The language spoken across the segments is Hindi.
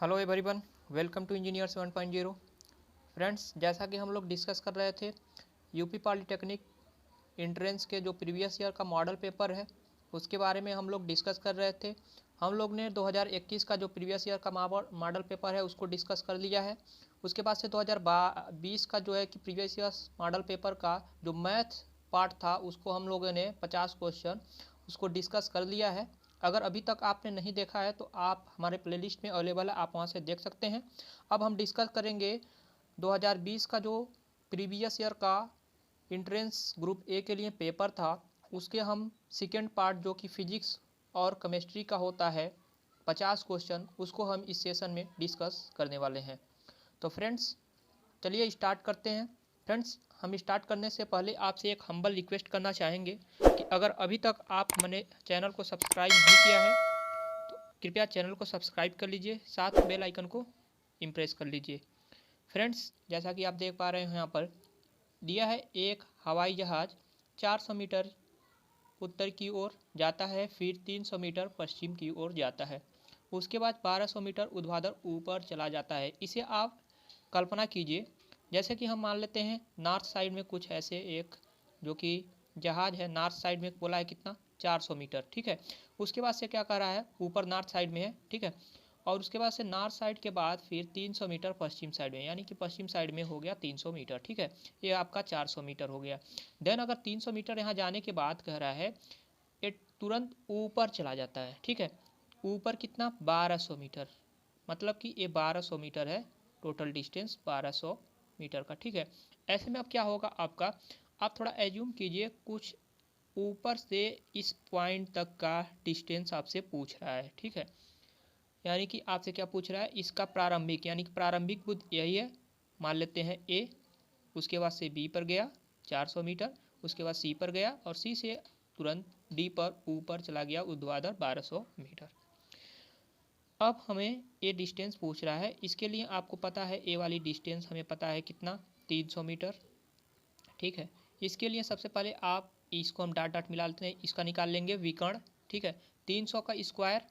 Hello everyone, welcome to engineers 1.0। Friends, जैसा कि हम लोग डिस्कस कर रहे थे यूपी पॉलिटेक्निक एंट्रेंस के जो प्रीवियस ईयर का मॉडल पेपर है उसके बारे में हम लोग डिस्कस कर रहे थे। हम लोग ने 2021 का जो प्रीवियस ईयर का मॉडल पेपर है उसको डिस्कस कर लिया है। उसके बाद से 2020 का जो है कि प्रीवियस ईयर मॉडल पेपर का जो मैथ पार्ट था उसको हम लोगों ने 50 क्वेश्चन उसको डिस्कस कर लिया है। अगर अभी तक आपने नहीं देखा है तो आप हमारे प्लेलिस्ट में अवेलेबल है, आप वहाँ से देख सकते हैं। अब हम डिस्कस करेंगे 2020 का जो प्रीवियस ईयर का एंट्रेंस ग्रुप ए के लिए पेपर था उसके हम सेकेंड पार्ट जो कि फिजिक्स और केमिस्ट्री का होता है 50 क्वेश्चन, उसको हम इस सेशन में डिस्कस करने वाले हैं। तो फ्रेंड्स चलिए स्टार्ट करते हैं। फ्रेंड्स, हम स्टार्ट करने से पहले आपसे एक हम्बल रिक्वेस्ट करना चाहेंगे कि अगर अभी तक आप मैंने चैनल को सब्सक्राइब नहीं किया है तो कृपया चैनल को सब्सक्राइब कर लीजिए, साथ बेल आइकन को इम्प्रेस कर लीजिए। फ्रेंड्स, जैसा कि आप देख पा रहे हैं यहाँ पर दिया है एक हवाई जहाज़ 400 मीटर उत्तर की ओर जाता है, फिर 300 मीटर पश्चिम की ओर जाता है, उसके बाद 1200 मीटर ऊर्ध्वाधर ऊपर चला जाता है। इसे आप कल्पना कीजिए जैसे कि हम मान लेते हैं नॉर्थ साइड में कुछ ऐसे एक जो कि जहाज़ है, नॉर्थ साइड में बोला है कितना 400 मीटर, ठीक है। उसके बाद से क्या कर रहा है, ऊपर नॉर्थ साइड में है, ठीक है। और उसके बाद से नॉर्थ साइड के बाद फिर 300 मीटर पश्चिम साइड में, यानी कि पश्चिम साइड में हो गया 300 मीटर, ठीक है। ये आपका 400 मीटर हो गया। देन अगर 300 मीटर यहाँ जाने के बाद कह रहा है ये तुरंत ऊपर चला जाता है, ठीक है। ऊपर कितना 1200 मीटर, मतलब कि ये 1200 मीटर है, टोटल डिस्टेंस 1200 मीटर का, ठीक है। ऐसे में अब क्या होगा आपका, आप थोड़ा एज्यूम कीजिए कुछ ऊपर से इस पॉइंट तक का डिस्टेंस आपसे पूछ रहा है, ठीक है। यानी कि आपसे क्या पूछ रहा है, इसका प्रारंभिक, यानी कि प्रारंभिक बुद्ध यही है, मान लेते हैं ए, उसके बाद से बी पर गया 400 मीटर, उसके बाद सी पर गया और सी से तुरंत डी पर ऊपर चला गया ऊर्ध्वाधर 1200 मीटर। अब हमें ये डिस्टेंस पूछ रहा है, इसके लिए आपको पता है ए वाली डिस्टेंस हमें पता है कितना 300 मीटर, ठीक है। इसके लिए सबसे पहले आप इसको हम डाट डाट मिला लेते हैं, इसका निकाल लेंगे विकर्ण, ठीक है। 300 का स्क्वायर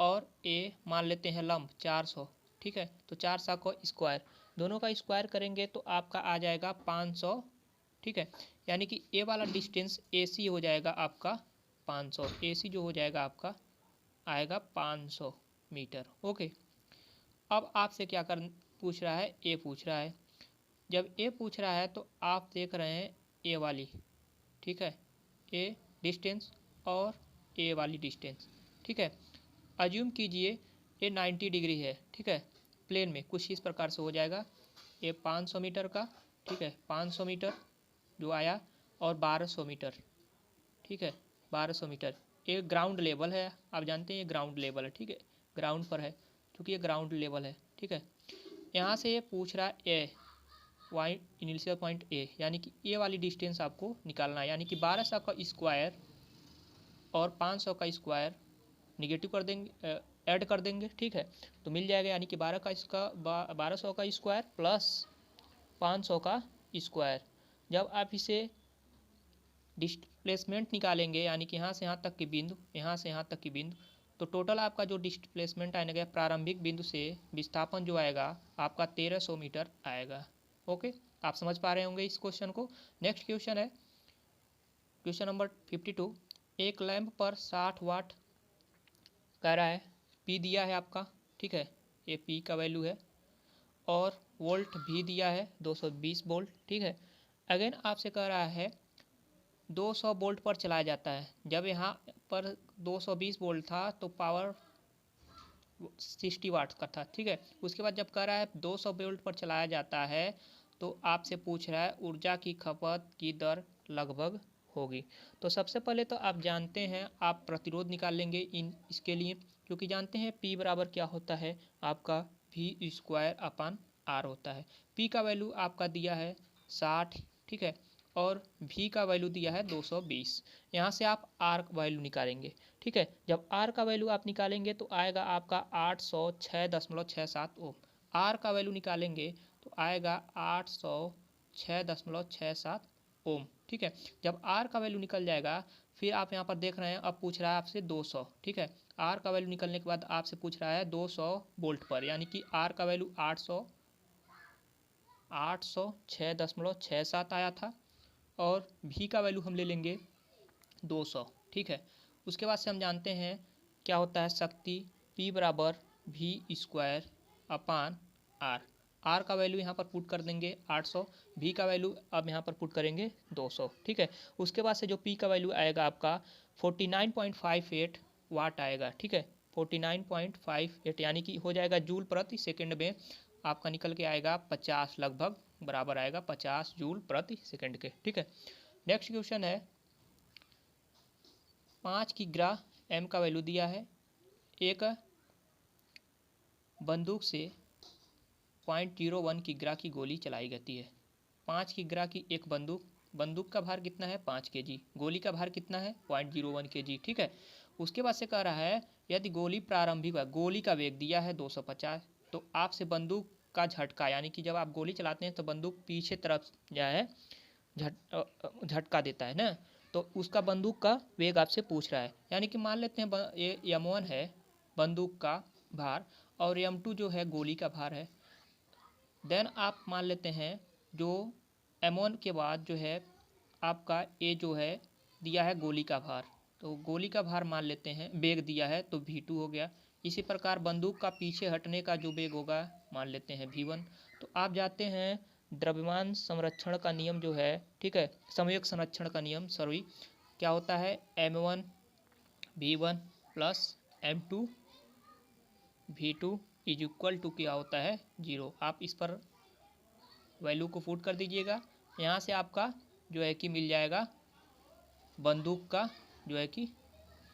और ए मान लेते हैं लंब 400, ठीक है। तो 400 का स्क्वायर, दोनों का स्क्वायर करेंगे तो आपका आ जाएगा 500, ठीक है। यानी कि ए वाला डिस्टेंस ए सी हो जाएगा आपका 500, ए सी जो हो जाएगा आपका आएगा 500 मीटर, ओके। अब आपसे क्या कर पूछ रहा है, ए पूछ रहा है। जब ए पूछ रहा है तो आप देख रहे हैं ए वाली, ठीक है, ए डिस्टेंस और ए वाली डिस्टेंस, ठीक है। अज्यूम कीजिए ये 90 डिग्री है, ठीक है, प्लेन में कुछ इस प्रकार से हो जाएगा। ये 500 मीटर का, ठीक है, 500 मीटर जो आया और 1200 मीटर, ठीक है, 1200 मीटर। ये ग्राउंड लेवल है, आप जानते हैं ये ग्राउंड लेवल है, ठीक है, ग्राउंड पर है क्योंकि ये ग्राउंड लेवल है, ठीक है। यहाँ से ये पूछ रहा है ए वाई इनिशियल पॉइंट ए, यानी कि ए वाली डिस्टेंस आपको निकालना है, यानी कि 1200 का स्क्वायर और 500 का स्क्वायर निगेटिव कर देंगे, ऐड कर देंगे, ठीक है। तो मिल जाएगा, यानी कि 1200 का स्क्वायर प्लस 500 का स्क्वायर। जब आप इसे डिस्प्लेसमेंट निकालेंगे, यानी कि यहाँ से यहाँ तक की बिंदु, यहाँ से यहाँ तक की बिंदु, तो टोटल आपका जो डिस्प्लेसमेंट आएगा प्रारंभिक बिंदु से विस्थापन जो आएगा आपका 1300 मीटर आएगा, ओके। आप समझ पा रहे होंगे इस क्वेश्चन को। नेक्स्ट क्वेश्चन है क्वेश्चन नंबर 52। एक लैंप पर 60 वाट कह रहा है, पी दिया है आपका, ठीक है, ये पी का वैल्यू है, और वोल्ट भी दिया है 220 वोल्ट, ठीक है। अगेन आपसे कह रहा है 200 वोल्ट पर चलाया जाता है। जब यहाँ पर 220 वोल्ट था तो पावर 60 वाट का था, ठीक है। उसके बाद जब कह रहा है 200 वोल्ट पर चलाया जाता है तो आपसे पूछ रहा है ऊर्जा की खपत की दर लगभग होगी। तो सबसे पहले तो आप जानते हैं, आप प्रतिरोध निकाल लेंगे इसके लिए, क्योंकि जानते हैं P बराबर क्या होता है आपका V स्क्वायर अपान R होता है। P का वैल्यू आपका दिया है 60, ठीक है, और V का वैल्यू दिया है 220। यहाँ से आप R का वैल्यू निकालेंगे, ठीक है। जब R का वैल्यू आप निकालेंगे तो आएगा आपका 806.67 ओम। R का वैल्यू निकालेंगे तो आएगा 806.67 ओम, ठीक है। जब R का वैल्यू निकल जाएगा फिर आप यहाँ पर देख रहे हैं अब पूछ रहा है आपसे 200, ठीक है। आर का वैल्यू निकलने के बाद आपसे पूछ रहा है 200 वोल्ट पर, यानी कि आर का वैल्यू 806.67 आया था और भी का वैल्यू हम ले लेंगे 200। ठीक है, उसके बाद से हम जानते हैं क्या होता है शक्ति P बराबर V² अपान आर। आर का वैल्यू यहाँ पर पुट कर देंगे 800, भी का वैल्यू अब यहाँ पर पुट करेंगे 200। ठीक है, उसके बाद से जो P का वैल्यू आएगा आपका 49.58 वाट आएगा। ठीक है, 49.58 यानी कि हो जाएगा जूल प्रति सेकंड में, आपका निकल के आएगा 50 लगभग बराबर आएगा 50 जूल प्रति सेकंड के। ठीक है, नेक्स्ट क्वेश्चन है 5 किग्रा एम का वैल्यू दिया है, एक बंदूक से 0.01 किग्रा की गोली चलाई जाती है। 5 किग्रा की एक बंदूक का भार कितना है 5 kg, गोली का भार कितना है 0.01 kg। ठीक है, उसके बाद से कह रहा है यदि गोली प्रारंभिक गोली का वेग दिया है 250, तो आपसे बंदूक का झटका, यानी कि जब आप गोली चलाते हैं तो बंदूक पीछे तरफ जो है झटका देता है ना, तो उसका बंदूक का वेग आपसे पूछ रहा है। यानी कि मान लेते हैं ये M1 है बंदूक का भार और M2 जो है गोली का भार है। देन आप मान लेते हैं जो M1 के बाद जो है आपका ए जो है दिया है गोली का भार, तो गोली का भार मान लेते हैं वेग दिया है तो V2 हो गया। इसी प्रकार बंदूक का पीछे हटने का जो वेग होगा मान लेते हैं V1। तो आप जाते हैं द्रव्यमान संरक्षण का नियम जो है, ठीक है, संवेग संरक्षण का नियम सॉरी, क्या होता है M1 V1 plus M2 V2 is equal to क्या होता है 0। आप इस पर वैल्यू को पुट कर दीजिएगा, यहाँ से आपका जो है कि मिल जाएगा बंदूक का जो है कि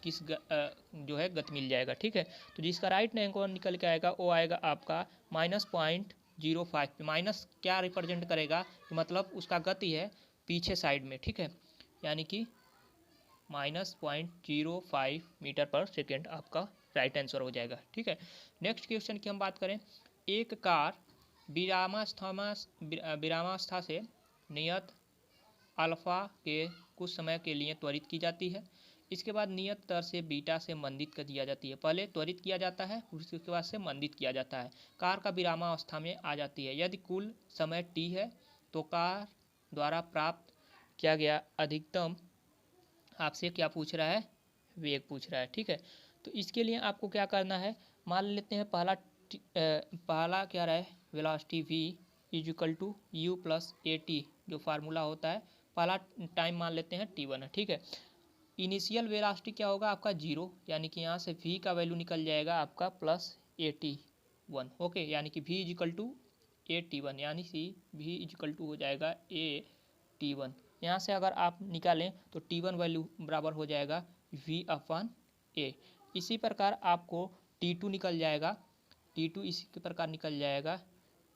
जो है गति मिल जाएगा। ठीक है, तो जिसका राइट आंसर निकल के आएगा वो आएगा आपका -0.05। माइनस क्या रिप्रेजेंट करेगा तो मतलब उसका गति है पीछे साइड में। ठीक है, यानी कि -0.05 मीटर पर सेकेंड आपका राइट आंसर हो जाएगा। ठीक है, नेक्स्ट क्वेश्चन की हम बात करें, एक कार विरामावस्था से नियत अल्फा के कुछ समय के लिए त्वरित की जाती है, इसके बाद नियत दर से बीटा से मंदित कर दिया जाती है। पहले त्वरित किया जाता है, उसके बाद से मंदित किया जाता है। कार का विरामावस्था में आ जाती है। यदि कुल समय t है तो कार द्वारा प्राप्त किया गया अधिकतम आपसे क्या पूछ रहा है वेग पूछ रहा है। ठीक है, तो इसके लिए आपको क्या करना है, मान लेते हैं पहला क्या रहा है velocity v is equal to u plus at जो फार्मूला होता है, पहला टाइम मान लेते हैं t1 है। ठीक है, इनिशियल वेलोसिटी क्या होगा आपका 0, यानी कि यहाँ से v का वैल्यू निकल जाएगा आपका प्लस at1। ओके, यानी कि v is equal to at1, यानी कि v इज इक्वल टू हो जाएगा at1। यहाँ से अगर आप निकालें तो t1 वैल्यू बराबर हो जाएगा v अपान a। इसी प्रकार आपको t2 निकल जाएगा, t2 इसी के प्रकार निकल जाएगा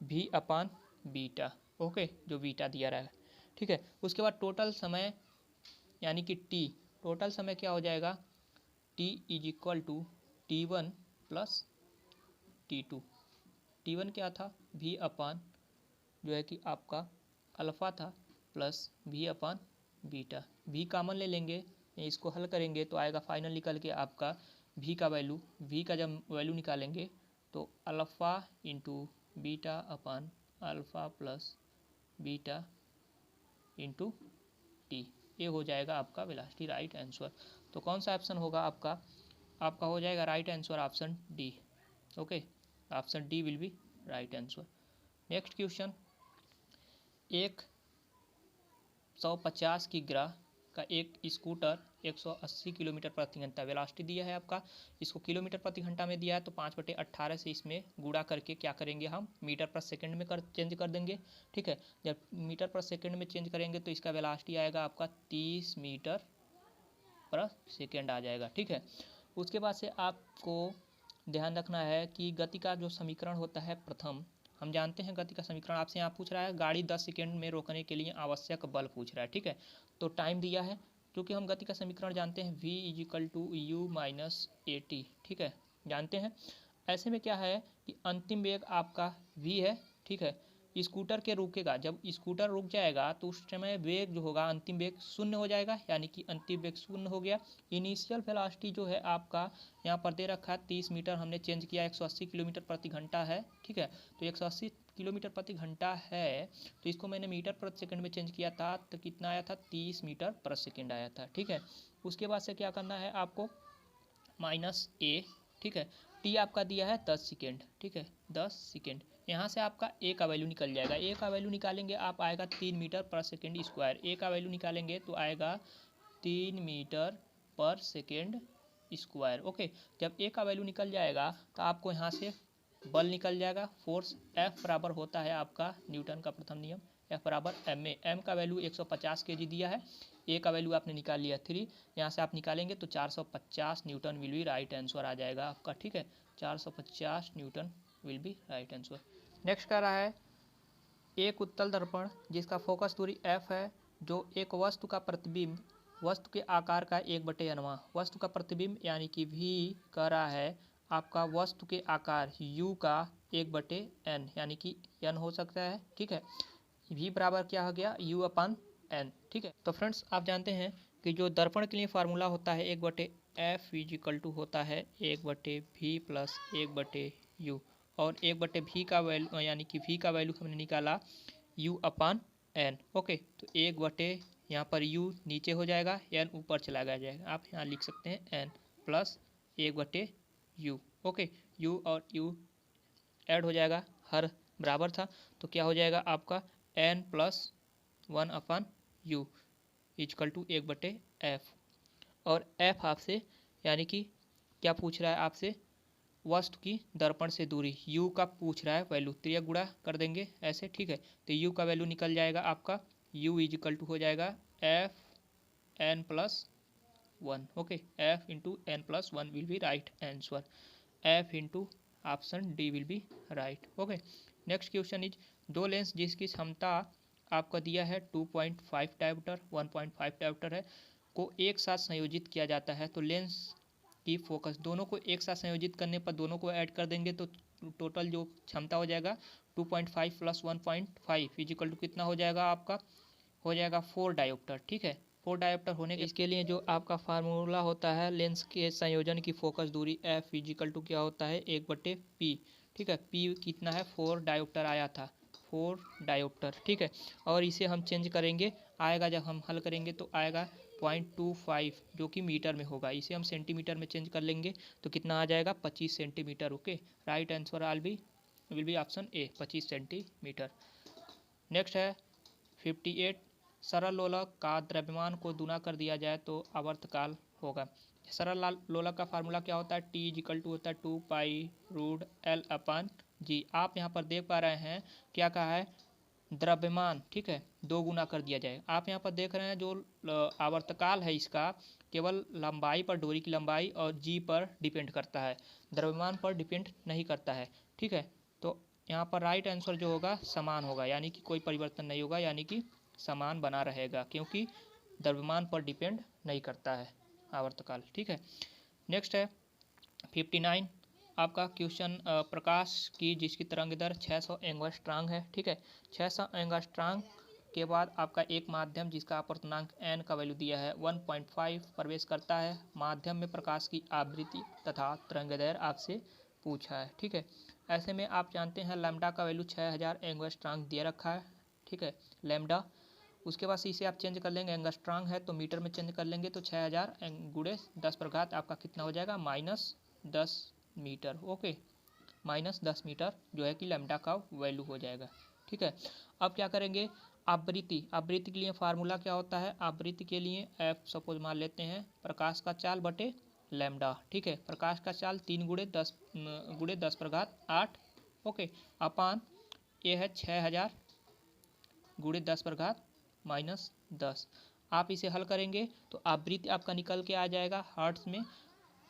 v अपान बीटा। ओके, जो बीटा दिया रहा है। ठीक है, उसके बाद टोटल समय यानी कि t, टोटल समय क्या हो जाएगा t is equal to t1 plus t2। t1 क्या था v अपान जो है कि आपका अल्फ़ा था प्लस v अपान बीटा। v कॉमन ले लेंगे, इसको हल करेंगे तो आएगा फाइनल निकल के आपका v का वैल्यू, v का जब वैल्यू निकालेंगे तो अल्फ़ा इंटू बीटा अपान alpha plus beta into T, ये हो जाएगा आपका वेलोसिटी राइट आंसर। तो कौन सा ऑप्शन होगा आपका हो जाएगा right answer option D. Okay, option D will be right answer. Next question, एक 150 किग्रा का एक स्कूटर 180 किलोमीटर प्रति घंटा वेलोसिटी दिया है आपका, इसको किलोमीटर प्रति घंटा में दिया है तो 5/18 से इसमें गुणा करके क्या करेंगे हम मीटर पर सेकंड में चेंज कर देंगे। ठीक है, जब मीटर पर सेकंड में चेंज करेंगे तो इसका वेलोसिटी आएगा आपका 30 मीटर पर सेकंड आ जाएगा। ठीक है, उसके बाद से आपको ध्यान रखना है कि गति का जो समीकरण होता है प्रथम, हम जानते हैं गति का समीकरण आपसे यहाँ पूछ रहा है गाड़ी 10 सेकंड में रोकने के लिए आवश्यक बल पूछ रहा है। ठीक है, तो टाइम दिया है, क्योंकि हम गति का समीकरण जानते हैं v is equal to u minus a t. ठीक है, जानते हैं। ऐसे में क्या है कि अंतिम वेग आपका v है। ठीक है, स्कूटर के रुकेगा, जब स्कूटर रुक जाएगा तो उस समय वेग जो होगा अंतिम वेग शून्य हो जाएगा, यानी कि अंतिम वेग शून्य हो गया। इनिशियल वेलोसिटी जो है आपका यहाँ पर दे रखा है 30 मीटर, हमने चेंज किया 180 किलोमीटर प्रति घंटा है, ठीक है। तो 180 किलोमीटर प्रति घंटा है, तो इसको मैंने मीटर प्रति सेकंड में चेंज किया था, तो कितना आया था 30 मीटर प्रति सेकंड आया था, ठीक है। उसके बाद से क्या करना है आपको, माइनस ए, ठीक है। टी आपका दिया है 10 सेकेंड, ठीक है, 10 सेकेंड। यहाँ से आपका ए का वैल्यू निकल जाएगा, ए का वैल्यू निकालेंगे आप आएगा 3 मीटर पर सेकेंड स्क्वायर, ए का वैल्यू निकालेंगे तो आएगा 3 मीटर पर सेकेंड स्क्वायर, ओके। जब ए का वैल्यू निकल जाएगा तो आपको यहाँ से बल निकल जाएगा, फोर्स एफ बराबर होता है आपका न्यूटन का प्रथम नियम, एफ बराबर एम ए। एम का वैल्यू 150 kg दिया है, ए का वैल्यू आपने निकाल लिया 3, यहाँ से आप निकालेंगे तो 450 newton will be right answer आ जाएगा आपका, ठीक है। 450 newton will be right answer. Next कर रहा है एक उत्तल दर्पण जिसका फोकस दूरी एफ है, जो एक वस्तु का प्रतिबिंब वस्तु के आकार का 1/n, वस्तु का प्रतिबिंब यानी कि वी कह रहा है आपका वस्तु के आकार u का 1/n, यानी कि n हो सकता है, ठीक है। v बराबर क्या हो गया, u/n, ठीक है। तो फ्रेंड्स आप जानते हैं कि जो दर्पण के लिए फार्मूला होता है 1/f इजिकल टू होता है 1/v प्लस 1/u, और 1/v का वैल्यू यानी कि v का वैल्यू हमने निकाला u/n, ओके। तो 1/ यहाँ पर u नीचे हो जाएगा, n ऊपर चला जाएगा, आप यहाँ लिख सकते हैं n plus 1/u, okay. u और u ऐड हो जाएगा, हर बराबर था, तो क्या हो जाएगा आपका n plus 1/u is equal to 1/f। और f आपसे यानी कि क्या पूछ रहा है आपसे, वस्तु की दर्पण से दूरी u का पूछ रहा है वैल्यू, तो यह गुणा कर देंगे ऐसे, ठीक है। तो u का वैल्यू निकल जाएगा आपका, u इजिकल टू हो जाएगा f n plus 1, okay. f into n plus 1 will be right answer, f into option D will be right, okay. Next question is दो लेंस जिसकी क्षमता आपका दिया है 2.5 डायोमीटर 1.5 डायोमीटर है को एक साथ संयोजित किया जाता है, तो लेंस की फोकस, दोनों को एक साथ संयोजित करने पर दोनों को ऐड कर देंगे तो टोटल जो क्षमता हो जाएगा 2.5 प्लस 1.5 इजिकल टू कितना हो जाएगा आपका, हो जाएगा 4 डायोप्टर, ठीक है। 4 डायोप्टर होने के इसके लिए जो आपका फार्मूला होता है लेंस के संयोजन की फोकस दूरी एफ इजिकल टू क्या होता है 1/p, ठीक है। p कितना है 4 डायोप्टर आया था, 4 डायोप्टर, ठीक है। और इसे हम चेंज करेंगे, आएगा जब हम हल करेंगे तो आएगा 0.25 जो कि मीटर में होगा, इसे हम सेंटीमीटर में चेंज कर लेंगे तो कितना आ जाएगा 25 centimetre, okay. Right answer will be option A 25 centimetre. Next है 58, सरल लोलक का द्रव्यमान को दुना कर दिया जाए तो आवर्तकाल होगा। सरल लोलक का फार्मूला क्या होता है, टी इजिकल टू होता है 2π√L/g। आप यहाँ पर देख पा रहे हैं क्या कहा है, द्रव्यमान, ठीक है, 2 गुना कर दिया जाए। आप यहाँ पर देख रहे हैं जो आवर्तकाल है इसका केवल लंबाई पर, डोरी की लंबाई और जी पर डिपेंड करता है, द्रव्यमान पर डिपेंड नहीं करता है, ठीक है। तो यहाँ पर राइट आंसर जो होगा समान होगा, यानी कि कोई परिवर्तन नहीं होगा, यानी कि समान बना रहेगा, क्योंकि द्रव्यमान पर डिपेंड नहीं करता है आवर्तकाल, ठीक है। नेक्स्ट है 59 आपका क्वेश्चन, प्रकाश की जिसकी तरंगदैर्घ्य 600 एंगस्ट्रॉम है, ठीक है। 600 एंगस्ट्रॉम के बाद आपका एक माध्यम जिसका अपवर्तनांक n का वैल्यू दिया है 1.5 प्रवेश करता है, माध्यम में प्रकाश की आवृत्ति तथा तरंगदैर्घ्य आपसे पूछा है, ठीक है। ऐसे में आप जानते हैं लैम्डा का वैल्यू 6000 एंगस्ट्रॉम दे रखा है, ठीक है, लैम्डा। उसके बाद इसे आप चेंज कर लेंगे, एंगस्ट्रॉम है तो मीटर में चेंज कर लेंगे तो 6000 गुणे 10 आपका कितना हो जाएगा -10 मीटर, ओके, -10 मीटर जो है कि लैम्डा का वैल्यू हो जाएगा, ठीक है। अब क्या करेंगे, आवृत्ति, आवृत्ति के लिए फार्मूला क्या होता है, आवृत्ति के लिए एफ सपोज मान लेते हैं प्रकाश का चाल बटे लैम्डा, ठीक है। प्रकाश का चाल 3 गुणे 10 8, ओके, अपान ये है 6000 गुणे 10 -10। आप इसे हल करेंगे तो आवृत्ति आपका निकल के आ जाएगा, हर्ट्ज में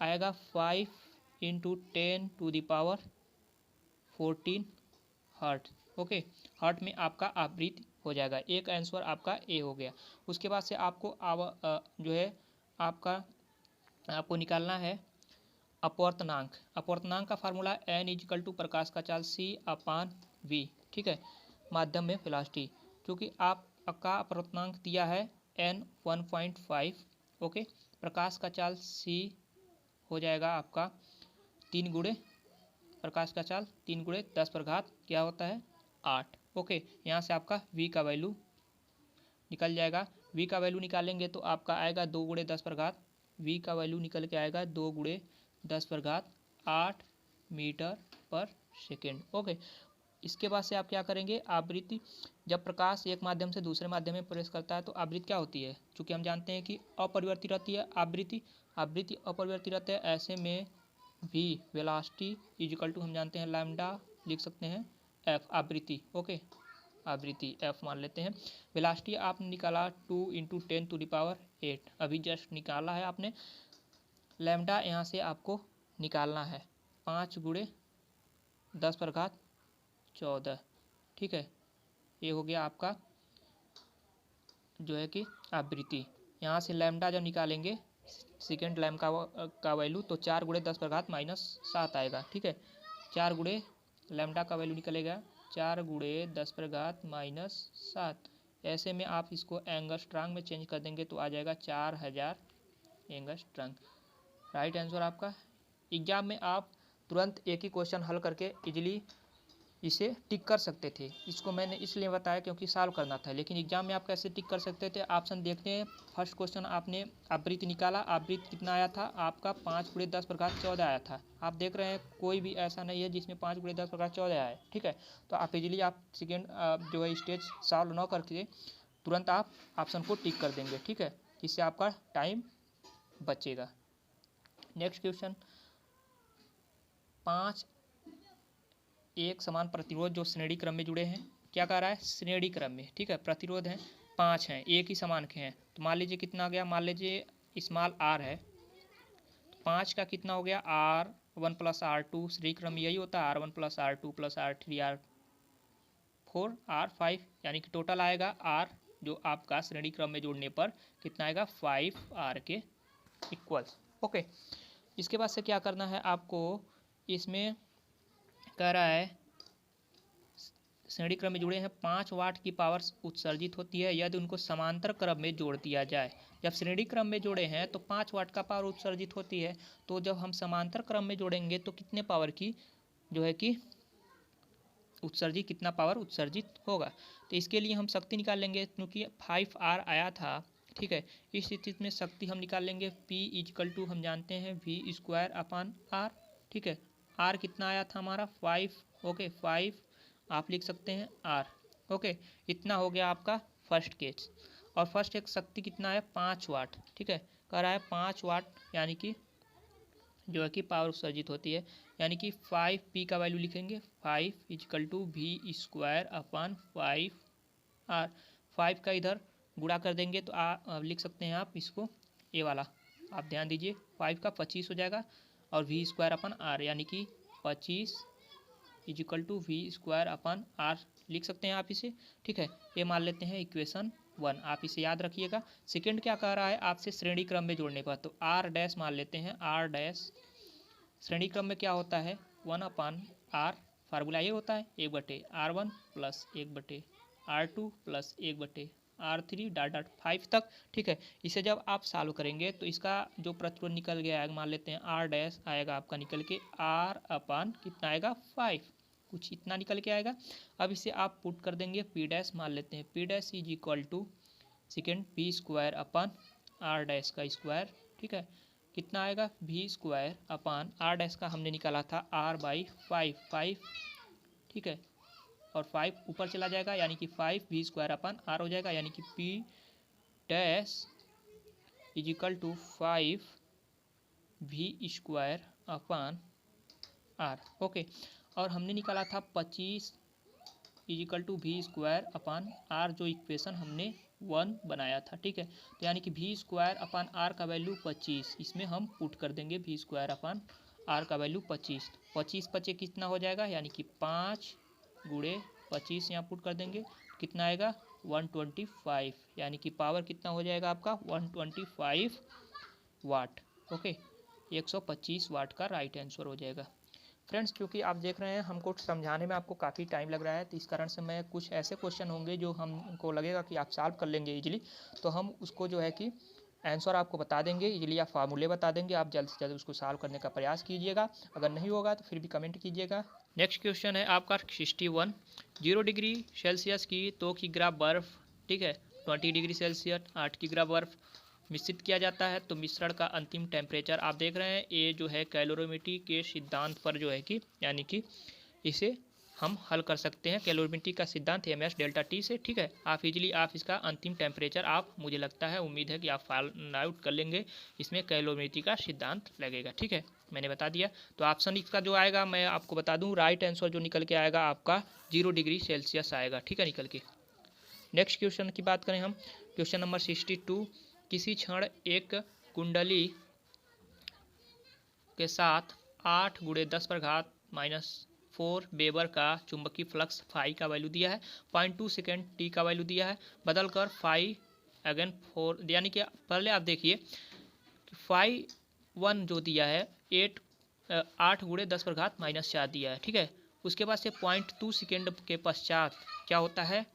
आएगा 5 × 10⁻14 हर्ट्ज, ओके। हर्ट्ज में आपका आवृत्ति हो जाएगा, एक आंसर आपका ए हो गया। उसके बाद से आपको जो है आपको निकालना है अपवर्तनांक। अपवर्तनांक का फार्मूला n इजिकल टू प्रकाश का चाल c/v, ठीक है। माध्यम में वेलोसिटी, क्योंकि आपका अपवर्तनांक दिया है n 1.5। ओके, प्रकाश का चाल c हो जाएगा आपका 3 गुणे प्रकाश का चाल 3 गुणे 10 पर घात क्या होता है 8। ओके, यहाँ से आपका v का वैल्यू निकल जाएगा। v का वैल्यू निकालेंगे तो आपका आएगा 2 गुणे 10 पर घात, v का वैल्यू निकल के आएगा 2 गुणे 10 पर घात 8 मीटर पर सेकेंड। ओके, इसके बाद से आप क्या करेंगे, आवृत्ति, जब प्रकाश एक माध्यम से दूसरे माध्यम में प्रवेश करता है तो आवृत्ति क्या होती है, चूँकि हम जानते हैं कि अपरिवर्ती रहती है आवृत्ति अपरिवर्ती रहती है, ऐसे में v वेलोसिटी इजिकल टू हम जानते हैं लैम्डा लिख सकते हैं f आवृत्ति। ओके, आवृत्ति f मान लेते हैं। वेलोसिटी आपने निकाला 2 × 10⁸ अभी जस्ट निकाला है आपने। लैम्डा यहाँ से आपको निकालना है 5 गुणे 10 पर घात 14। ठीक है, ये हो गया आपका जो है कि आवृत्ति। यहाँ से लैम्डा जब निकालेंगे सेकेंड लैम्डा का वैल्यू तो 4 गुणे 10 पर घात -7 आएगा। ठीक है, 4 गुणे लैम्डा का वैल्यू निकलेगा 4 गुणे 10 पर घात -7। ऐसे में आप इसको एंगस्ट्रांग में चेंज कर देंगे तो आ जाएगा 4000 एंगस्ट्रांग। राइट आंसर आपका। एग्जाम में आप तुरंत एक ही क्वेश्चन हल करके इजीली इसे टिक कर सकते थे। इसको मैंने इसलिए बताया क्योंकि सॉल्व करना था, लेकिन एग्जाम में आप कैसे टिक कर सकते थे। ऑप्शन देखते हैं। फर्स्ट क्वेश्चन आपने आवृत्ति निकाला, आवृत्ति कितना आया था आपका 5 गुणे 10 पर घात 14 आया था। आप देख रहे हैं कोई भी ऐसा नहीं है जिसमें 5 गुणे 10 पर घात 14 आए। ठीक है, तो आप इजीली आप सेकेंड जो है स्टेज सॉल्व न करके तुरंत आप ऑप्शन को टिक कर देंगे। ठीक है, इससे आपका टाइम बचेगा। नेक्स्ट क्वेश्चन, 5 एक समान प्रतिरोध जो श्रेणी क्रम में जुड़े हैं, क्या कह रहा है श्रेणी क्रम में। ठीक है, प्रतिरोध हैं 5 हैं, एक ही समान के हैं, तो मान लीजिए कितना आ गया, मान लीजिए स्मॉल r है, तो 5 का कितना हो गया R1 + R2, श्रेणी क्रम में यही होता है R1 + R2 + R3 R4 R5, यानी कि टोटल आएगा R जो आपका श्रेणी क्रम में जोड़ने पर कितना आएगा 5R के इक्वल्स। ओके, इसके बाद से क्या करना है आपको, इसमें कह रहा है श्रेणी क्रम में जुड़े हैं 5 वाट की पावर उत्सर्जित होती है यदि उनको समांतर क्रम में जोड़ दिया जाए। जब श्रेणी क्रम में जोड़े हैं तो 5 वाट का पावर उत्सर्जित होती है, तो जब हम समांतर क्रम में जोड़ेंगे तो कितने पावर की जो है कि उत्सर्जित, कितना पावर उत्सर्जित होगा। तो इसके लिए हम शक्ति निकाल लेंगे, क्योंकि 5R आया था। ठीक है, इस स्थिति में शक्ति हम निकाल लेंगे P = हम जानते हैं V²/R। ठीक है, R कितना आया था हमारा 5। ओके, 5 आप लिख सकते हैं R। ओके, इतना हो गया आपका फर्स्ट केस। और फर्स्ट एक शक्ति कितना है 5 वाट। ठीक है, कह रहा है 5 वाट यानी कि जो है कि पावर उत्सर्जित होती है, यानी कि 5P का वैल्यू लिखेंगे 5 = V²/5R। 5 का इधर गुणा कर देंगे तो लिख सकते हैं आप इसको ये वाला, आप ध्यान दीजिए 5 का 25 हो जाएगा और V²/R यानी कि 25 = V²/R लिख सकते हैं आप इसे। ठीक है, ये मान लेते हैं इक्वेशन 1, आप इसे याद रखिएगा। सेकंड क्या कह रहा है आपसे श्रेणी क्रम में जोड़ने पर, तो R' मान लेते हैं। R' श्रेणी क्रम में क्या होता है 1/R, फार्मूला ये होता है 1/R1 + 1/R2 + 1/R3 डॉट 5 तक। ठीक है, इसे जब आप सॉल्व करेंगे तो इसका जो प्रतिरोध निकल गया है मान लेते हैं R' आएगा आपका निकल के R/ कितना आएगा 5, कुछ इतना निकल के आएगा। अब इसे आप पुट कर देंगे P' मान लेते हैं। P' = सेकेंड P²/R' का स्क्वायर। ठीक है, कितना आएगा V²/R' का हमने निकाला था R/5। ठीक है, और 5 ऊपर चला जाएगा यानी कि 5 V²/R हो जाएगा, यानी कि P' = 5 V²/R। ओके, और हमने निकाला था 25 = V²/R, जो इक्वेशन हमने 1 बनाया था। ठीक है, तो यानी कि V²/R का वैल्यू 25, इसमें हम पुट कर देंगे V²/R का वैल्यू 25। 25 25 कितना हो जाएगा, यानी कि 5 गुणे 25 यहाँ पुट कर देंगे, कितना आएगा 125, यानी कि पावर कितना हो जाएगा आपका 125 वाट। ओके, 125 वाट का राइट आंसर हो जाएगा। फ्रेंड्स क्योंकि आप देख रहे हैं हमको समझाने में आपको काफ़ी टाइम लग रहा है, तो इस कारण से मैं कुछ ऐसे क्वेश्चन होंगे जो हमको लगेगा कि आप सॉल्व कर लेंगे इजीली, तो हम उसको जो है कि आंसर आपको बता देंगे इजीली, आप फार्मूले बता देंगे, आप जल्द से जल्द उसको सॉल्व करने का प्रयास कीजिएगा। अगर नहीं होगा तो फिर भी कमेंट कीजिएगा। नेक्स्ट क्वेश्चन है आपका 61। 0 डिग्री सेल्सियस की 2 किग्रा बर्फ़, ठीक है, 20 डिग्री सेल्सियस 8 किग्रा बर्फ़ मिश्रित किया जाता है, तो मिश्रण का अंतिम टेम्परेचर आप देख रहे हैं, ये जो है कैलोरीमेट्री के सिद्धांत पर जो है कि यानी कि इसे हम हल कर सकते हैं कैलोरीमेट्री का सिद्धांत एम एस डेल्टा टी से, ठीक है। आप इजीली आप इसका अंतिम टेम्परेचर आप, मुझे लगता है, उम्मीद है कि आप फाइंड आउट कर लेंगे, इसमें कैलोरीमेट्री का सिद्धांत लगेगा, ठीक है, मैंने बता दिया। तो ऑप्शन इसका जो आएगा मैं आपको बता दूं, राइट आंसर जो निकल के आएगा आपका 0 डिग्री सेल्सियस आएगा, ठीक है, निकल के। नेक्स्ट क्वेश्चन की बात करें हम, क्वेश्चन नंबर 62। किसी क्षण एक कुंडली के साथ 8 × 10⁻⁻⁴ वेबर का चुंबकीय फ्लक्स फाई का वैल्यू दिया है, 0.2 सेकेंड टी का वैल्यू दिया है, बदल कर फाई अगेन 4, यानी कि पहले आप देखिए फाई 1 जो दिया है 8 × 10⁻⁻4 दिया है, ठीक है। उसके बाद से 0.2 सेकेंड के पश्चात क्या होता है,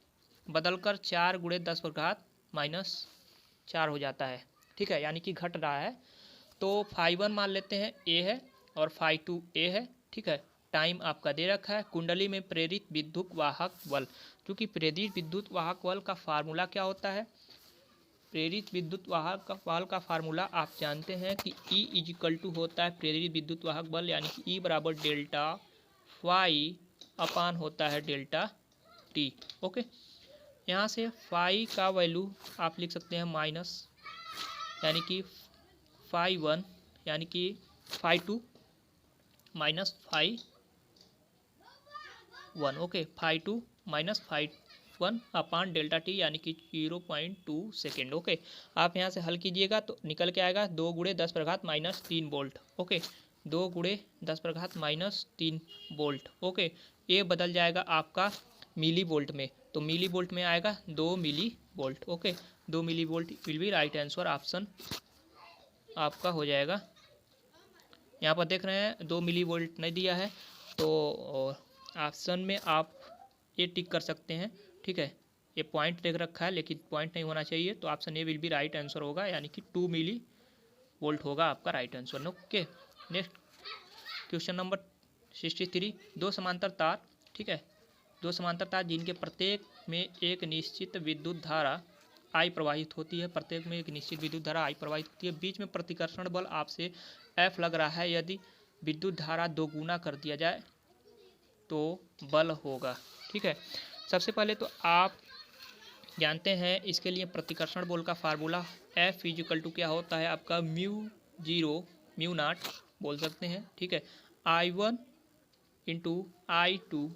बदल कर 4 × 10⁻⁻4 हो जाता है, ठीक है, यानी कि घट रहा है। तो फाई 1 मान लेते हैं ए है और फाई 2 ए है, ठीक है। टाइम आपका दे रखा है। कुंडली में प्रेरित विद्युत वाहक बल, क्योंकि प्रेरित विद्युत वाहक बल का फार्मूला क्या होता है, प्रेरित विद्युत वाहक बल का फार्मूला आप जानते हैं कि E होता है प्रेरित विद्युत वाहक बल, यानी कि E बराबर डेल्टा फाई अपान होता है डेल्टा टी, ओके। यहाँ से फाई का वैल्यू आप लिख सकते हैं माइनस, यानी कि फाई 1 यानी कि phi 2 minus phi 1, okay, phi 2 minus phi 1 upon delta t, यानी कि 0.2 सेकेंड, ओके। आप यहाँ से हल कीजिएगा तो निकल के आएगा 2 × 10⁻³ वोल्ट, ओके, 2 × 10⁻³ वोल्ट, ओके। ये बदल जाएगा आपका मिली वोल्ट में, तो मिली वोल्ट में आएगा 2 millivolt, okay, 2 millivolt will be right answer, option आपका हो जाएगा। यहाँ पर देख रहे हैं 2 मिली वोल्ट नहीं दिया है, तो ऑप्शन में आप ये टिक कर सकते हैं, ठीक है। ये पॉइंट देख रखा है लेकिन पॉइंट नहीं होना चाहिए, तो option a will be right answer होगा, यानी कि 2 मिली वोल्ट होगा आपका right answer, okay. Next question number 63। 2 समांतर तार, ठीक है, 2 समांतर तार जिनके प्रत्येक में एक निश्चित विद्युत धारा आई प्रवाहित होती है, प्रत्येक में एक निश्चित विद्युत धारा आई प्रवाहित होती है, बीच में प्रतिकर्षण बल आपसे F लग रहा है, यदि विद्युत धारा दोगुना कर दिया जाए तो बल होगा, ठीक है। सबसे पहले तो आप जानते हैं इसके लिए प्रतिकर्षण बल का फार्मूला F = क्या होता है आपका μ0 बोल सकते हैं, ठीक है, I1 × I2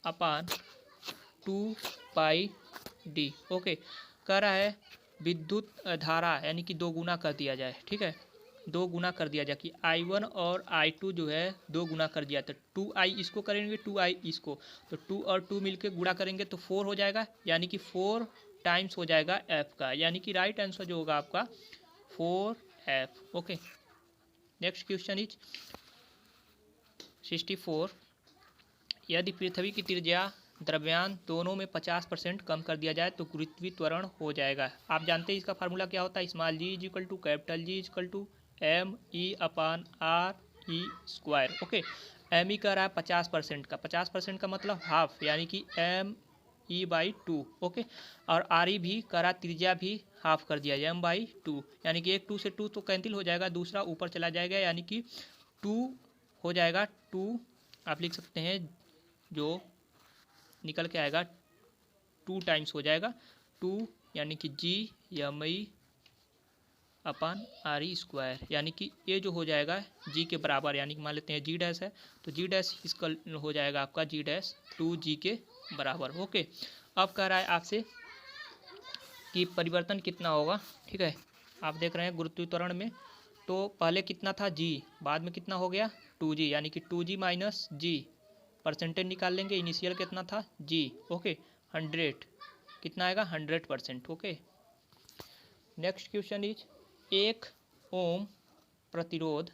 अपान 2πd, ओके। कह रहा है विद्युत धारा यानी कि 2 गुना कर दिया जाए, ठीक है, 2 गुना कर दिया जाए कि I1 और I2 जो है 2 गुना कर दिया, तो 2i इसको करेंगे 2i इसको, तो 2 और 2 मिलके गुणा करेंगे तो 4 हो जाएगा, यानी कि 4 टाइम्स हो जाएगा F का, यानी कि राइट आंसर जो होगा आपका 4F, okay. Next question is 64। यदि पृथ्वी की त्रिज्या द्रव्यांत दोनों में 50% कम कर दिया जाए तो गुरुत्वीय त्वरण हो जाएगा। आप जानते हैं इसका फार्मूला क्या होता है, small g = capital G = me/r², okay. M e कह रहा है 50% का, 50% का मतलब हाफ, यानी कि me/2, ओके। और आर ई भी कह रहा त्रिज्या भी हाफ कर दिया जाए m/2, यानी कि एक 2 से 2 तो कैंसिल हो जाएगा, दूसरा ऊपर चला जाएगा, यानी कि 2 हो जाएगा, 2 आप लिख सकते हैं, जो निकल के आएगा 2 टाइम्स हो जाएगा, 2 यानी कि g/r², यानी कि ये जो हो जाएगा g के बराबर, यानी कि मान लेते हैं g डैश है तो g डैश इसका हो जाएगा आपका g डैश 2g के बराबर, ओके। अब कह रहा है आपसे कि परिवर्तन कितना होगा, ठीक है। आप देख रहे हैं गुरुत्वीय त्वरण में, तो पहले कितना था g, बाद में कितना हो गया 2g, यानी कि 2g माइनस g, परसेंटेज निकाल लेंगे, इनिशियल कितना था g, ओके, 100 कितना आएगा 100%, ओके। नेक्स्ट क्वेश्चन इज 1 ओम प्रतिरोध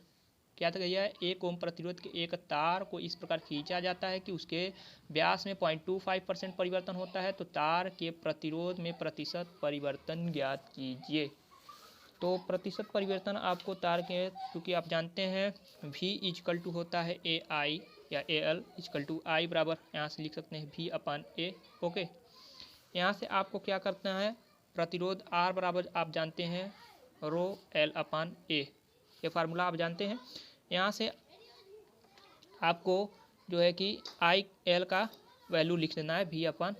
क्या था गया है, 1 ओम प्रतिरोध के एक तार को इस प्रकार खींचा जाता है कि उसके व्यास में 0.25% परिवर्तन होता है। तो तार के प्रतिरोध में प्रतिशत परिवर्तन ज्ञात कीजिए। तो प्रतिशत परिवर्तन आपको तार के, क्योंकि आप जानते हैं V इजकल टू होता है ए आई या ए एल इजकल टू आई बराबर, यहाँ से लिख सकते हैं V अपान ए। ओके, यहाँ से आपको क्या करना है, प्रतिरोध R बराबर आप जानते हैं रो एल अपान ए, ये फार्मूला आप जानते हैं। यहाँ से आपको जो है कि आई एल का वैल्यू लिख देना है V अपान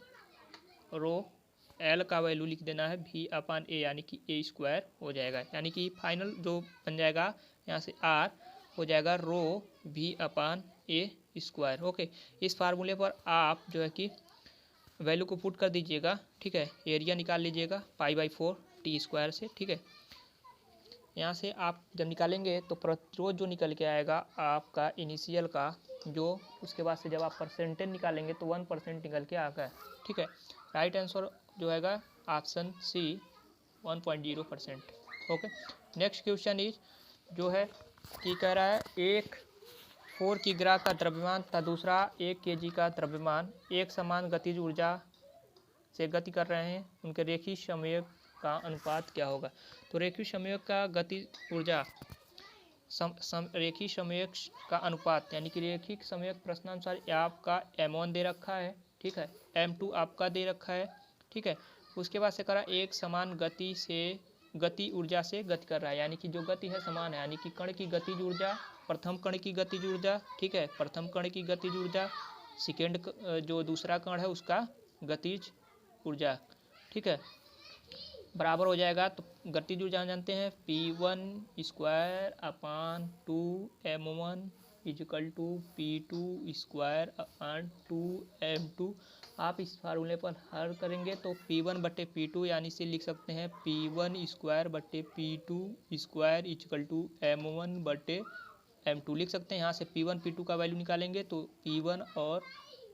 रो एल का वैल्यू लिख देना है V अपान ए, यानी कि ए स्क्वायर हो जाएगा, यानी कि फाइनल जो बन जाएगा यहाँ से R हो जाएगा रो V अपान ए स्क्वायर। ओके, इस फार्मूले पर आप जो है कि वैल्यू को पुट कर दीजिएगा। ठीक है, एरिया निकाल लीजिएगा π/4 टी स्क्वायर से। ठीक है, यहाँ से आप जब निकालेंगे तो प्रतिरोध जो निकल के आएगा आपका इनिशियल का, जो उसके बाद से जब आप परसेंटेज निकालेंगे तो 1% निकल के आ गया। ठीक है, राइट आंसर जो आएगा option c 1.0%। Okay, next question is जो है कि कह रहा है एक 4 किग्रा का द्रव्यमान तथा दूसरा 1 kg का द्रव्यमान एक समान गतिज ऊर्जा से गति कर रहे हैं, उनके रेखीय संयोग का अनुपात क्या होगा। तो रेखीय संयोग का गति ऊर्जा रेखीय संयोग का अनुपात, यानी कि रेखीय संयोग प्रश्नानुसार आपका m1 दे रखा है। ठीक है, m2 आपका दे रखा है। ठीक है, उसके बाद से करा एक समान गति से गति ऊर्जा से गति कर रहा है, यानी कि जो गति है समान है, यानी कि कण की गतिज ऊर्जा, प्रथम कण की गतिज ऊर्जा। ठीक है, प्रथम कण की गतिज ऊर्जा, सेकेंड जो दूसरा कण है उसका गतिज ऊर्जा। ठीक है, बराबर हो जाएगा। तो गतिज ऊर्जा जानते हैं P1 square upon 2m1 is equal to P2 square upon 2m2। आप इस फार्मूले पर हल करेंगे तो P1/P2 यानी से लिख सकते हैं P1 स्क्वायर/P2 square is equal to m1/m2 लिख सकते हैं। यहाँ से P1 P2 का वैल्यू निकालेंगे तो P1 और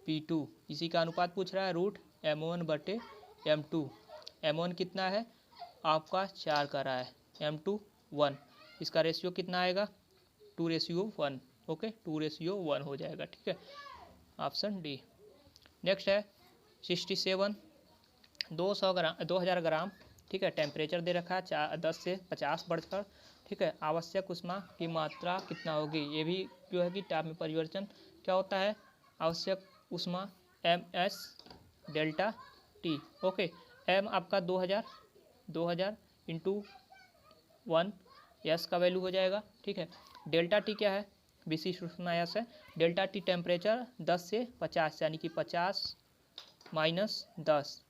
P2 इसी का अनुपात पूछ रहा है, रूट m1/m2। m1 कितना है आपका 4 का रहा है, m2 1, इसका रेशियो कितना आएगा 2:1। ओके, 2:1 हो जाएगा। ठीक है, ऑप्शन डी। नेक्स्ट है 67 2000 ग्राम। ठीक है, टेम्परेचर दे रखा है 10 से 50 बढ़कर। ठीक है, आवश्यक ऊष्मा की मात्रा कितना होगी, ये भी जो है कि ताप में परिवर्तन क्या होता है, आवश्यक ऊष्मा ms delta T. Okay, m आपका 2000 इंटू 1 यस का वैल्यू हो जाएगा। ठीक है, डेल्टा टी क्या है, विशिष्ट ऊष्मा यस है। डेल्टा टी टेम्परेचर 10 से 50, यानी कि 50 माइनस 10,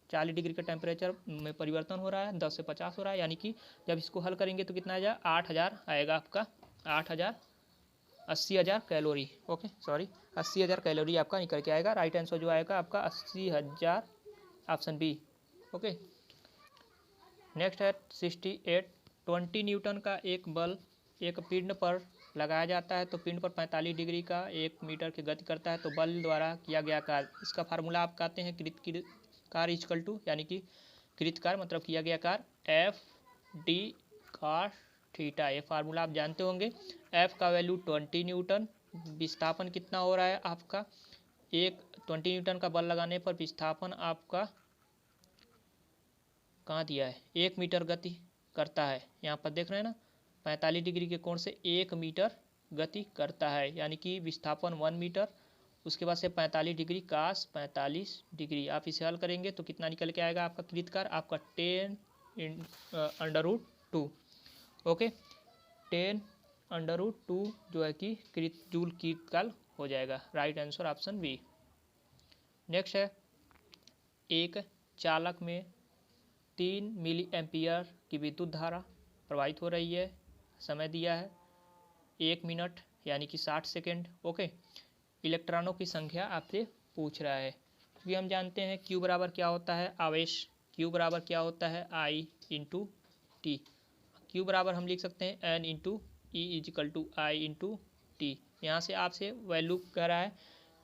40 डिग्री का टेम्परेचर में परिवर्तन हो रहा है, 10 से 50 हो रहा है, यानी कि जब इसको हल करेंगे तो कितना आ जाएगा 8000 आएगा आपका, 80,000 कैलोरी। ओके सॉरी, 80,000 कैलोरी आपका निकल के आएगा। राइट आंसर जो आएगा आपका 80,000, ऑप्शन बी। ओके, नेक्स्ट है 68 20 न्यूटन का एक बल एक पिंड पर लगाया जाता है, तो पिंड पर 45 डिग्री का 1 मीटर की गति करता है, तो बल द्वारा किया गया कार्य, इसका फार्मूला आप कहते हैं कृत कार्य इक्वल टू, यानी कि कृत कार्य मतलब किया गया कार्य एफ डी कॉस थीटा, ये फार्मूला आप जानते होंगे। एफ का वैल्यू 20 न्यूटन, विस्थापन कितना हो रहा है आपका, 20 न्यूटन का बल लगाने पर विस्थापन आपका कहाँ दिया है 1 मीटर गति करता है, यहाँ पर देख रहे हैं ना, 45 डिग्री के कोण से 1 मीटर गति करता है, यानी कि विस्थापन 1 मीटर, उसके बाद से 45 डिग्री कास 45 डिग्री। आप इसे हल करेंगे तो कितना निकल के आएगा आपका कृतकार, आपका 10√2। ओके, 10√2 जो है कि जूल कृतकाल हो जाएगा। Right answer option b. Next है एक चालक में 3 मिली एम्पियर की विद्युत धारा प्रवाहित हो रही है, समय दिया है 1 मिनट यानी कि 60 सेकेंड। ओके, इलेक्ट्रॉनों की संख्या आपसे पूछ रहा है, क्योंकि हम जानते हैं Q बराबर क्या होता है आवेश, Q बराबर क्या होता है I इंटू टी। Q बराबर हम लिख सकते हैं N into e is equal to i into t. यहाँ से आपसे वैल्यू कह रहा है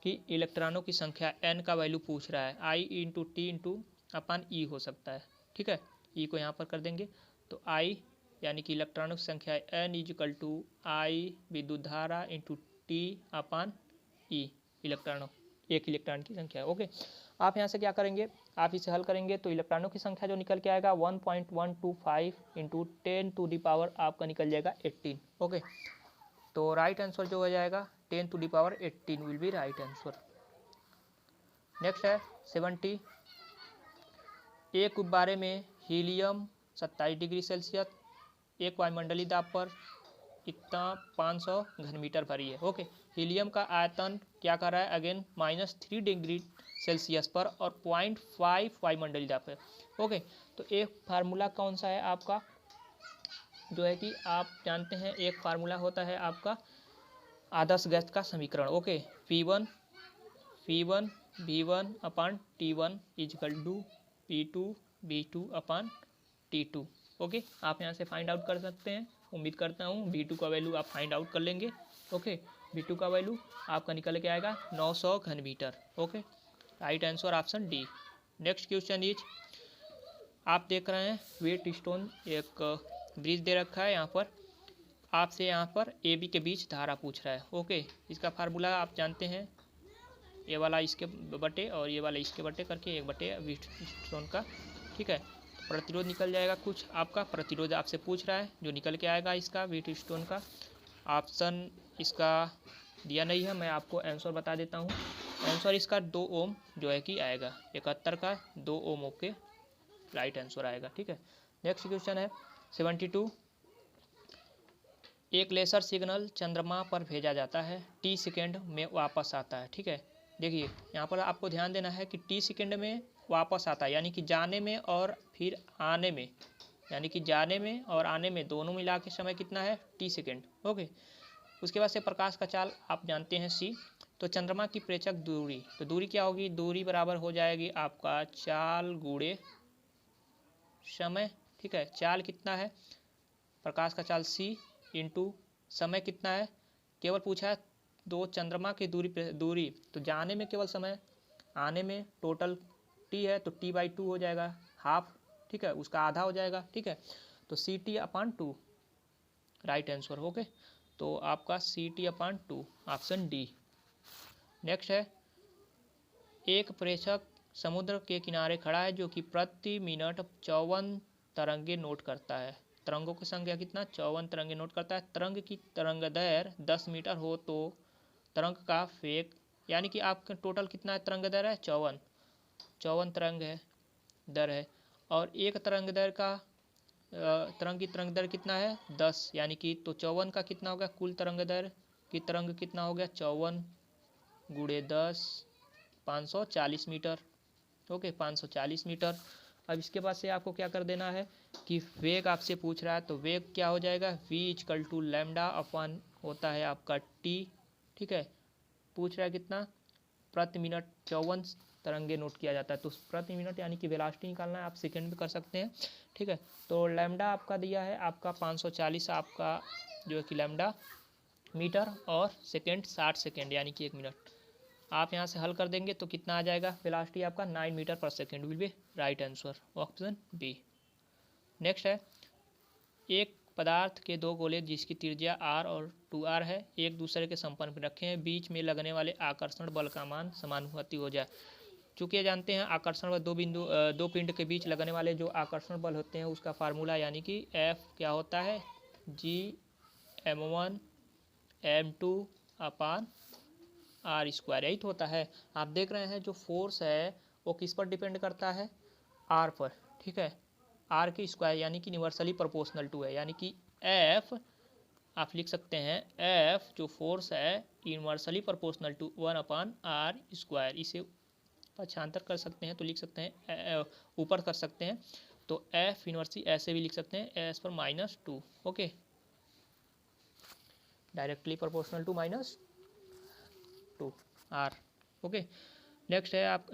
कि इलेक्ट्रॉनों की संख्या N का वैल्यू पूछ रहा है, I इंटू टी इंटू अपन ई हो सकता है। ठीक है, ई को यहाँ पर कर देंगे तो I यानी कि इलेक्ट्रॉनों की संख्या है N इजिकल टू I विद्युत धारा इंटू T अपान E इलेक्ट्रॉनों, एक इलेक्ट्रॉन की संख्या। ओके, आप यहाँ से क्या करेंगे, आप इसे हल करेंगे तो इलेक्ट्रॉनों की संख्या जो निकल के आएगा 1.125 इंटू 10 टू दी पावर आपका निकल जाएगा 18। ओके, तो राइट आंसर जो हो जाएगा 10 to the power 18 will be right answer. Next है 70। एक गुब्बारे में हीलियम 27 डिग्री सेल्सियस एक वायुमंडलीय दाब पर इतना 500 घन मीटर भरी है। ओके, हीलियम का आयतन क्या कर रहा है, अगेन -3 डिग्री सेल्सियस पर और 0.5 वायुमंडलीय दाब है। ओके, तो एक फार्मूला कौन सा है आपका, जो है कि आप जानते हैं एक फार्मूला होता है आपका आदर्श गैस का समीकरण। Okay, P1 V1 upon T1 is equal to P2 V2 upon T2। Okay, आप यहाँ से फाइंड आउट कर सकते हैं। उम्मीद करता हूँ V2 का वैल्यू आप फाइंड आउट कर लेंगे। ओके, V2 का वैल्यू आपका निकल के आएगा 900 घन metre. Okay, right answer option d. Next question is, आप देख रहे हैं वेट स्टोन, एक ब्रिज दे रखा है यहाँ पर, आपसे यहाँ पर ए बी के बीच धारा पूछ रहा है। ओके, इसका फार्मूला आप जानते हैं, ये वाला इसके बटे और ये वाला इसके बटे करके 1 बटे वेट स्टोन का। ठीक है, तो प्रतिरोध निकल जाएगा कुछ, आपका प्रतिरोध आपसे पूछ रहा है, जो निकल के आएगा इसका वेट स्टोन का। ऑप्शन इसका दिया नहीं है, मैं आपको आंसर बता देता हूँ। आंसर इसका 2 ओम जो है कि आएगा, 71 का 2 ओम ओके राइट आंसर आएगा। ठीक है, नेक्स्ट क्वेश्चन है 72। एक लेसर सिग्नल चंद्रमा पर भेजा जाता है, T सेकेंड में वापस आता है। ठीक है, देखिए यहाँ पर आपको ध्यान देना है कि T सेकेंड में वापस आता है, यानी कि जाने में और फिर आने में, यानी कि जाने में और आने में दोनों मिला के समय कितना है, T सेकेंड। ओके, उसके बाद से प्रकाश का चाल आप जानते हैं C। तो चंद्रमा की प्रेक्षक दूरी, तो दूरी क्या होगी, दूरी बराबर हो जाएगी आपका चाल गुणे समय। ठीक है, चाल कितना है, प्रकाश का चाल C इंटू समय कितना है, केवल पूछा है दो चंद्रमा की दूरी, तो जाने में केवल समय, आने में टोटल T है तो T/2 हो जाएगा, हाफ। ठीक है, उसका आधा हो जाएगा। ठीक है, तो CT/2 राइट आंसर। ओके, तो आपका CT/2 ऑप्शन डी। नेक्स्ट है, एक प्रेषक समुद्र के किनारे खड़ा है जो कि प्रति मिनट 54 तरंगे नोट करता है। तरंगों की संख्या कितना, 54 तरंगे नोट करता है। तरंग की तरंग दैर्घ्य 10 मीटर हो तो तरंग का वेग, यानी कि आपका टोटल कितना है तरंग दैर्घ्य है 54 तरंग है दर है, और एक तरंग दैर्घ्य का तरंग की तरंग दैर्घ्य कितना है 10, यानी कि तो 54 का कितना हो गया, कुल तरंग दैर्घ्य की तरंग कितना हो गया 54 गुणे 10 540 मीटर। Okay, 540 metre. अब इसके बाद से आपको क्या कर देना है कि वेग आपसे पूछ रहा है, तो वेग क्या हो जाएगा, v इक्वल टू लैम्डा अपन होता है आपका t। ठीक है, पूछ रहा है कितना, प्रति मिनट 54 तरंगे नोट किया जाता है, तो प्रति मिनट यानी कि वेलोसिटी निकालना है, आप सेकंड में कर सकते हैं। ठीक है, तो लैम्डा आपका दिया है आपका 540 आपका जो है कि लैम्डा मीटर, और सेकंड 60 सेकंड यानी कि 1 मिनट। आप यहाँ से हल कर देंगे तो कितना आ जाएगा, वेलोसिटी आपका 9 मीटर पर second will be right answer option b. Next है, एक पदार्थ के दो गोले जिसकी त्रिज्या r और 2r है, एक दूसरे के संपर्क में रखे हैं, बीच में लगने वाले आकर्षण बल का मान समानुपाती हो जाए। चूँकि ये जानते हैं आकर्षण बल दो पिंड के बीच लगने वाले जो आकर्षण बल होते हैं उसका फार्मूला, यानी कि F क्या होता है, G(m1 m2 अपान r स्क्वायर), यही तो होता है। आप देख रहे हैं जो फोर्स है वो किस पर डिपेंड करता है, r पर। ठीक है, r की स्क्वायर यानी कि यूनिवर्सली प्रोपोर्शनल टू है, यानी कि F आप लिख सकते हैं F जो फोर्स है universally proportional to 1/r square. इसे पक्षांतर कर सकते हैं तो लिख सकते हैं ऊपर कर सकते हैं, तो F यूनिवर्सली ऐसे भी लिख सकते हैं S पर -2। Okay, directly proportional to -2 r। Okay, next है आप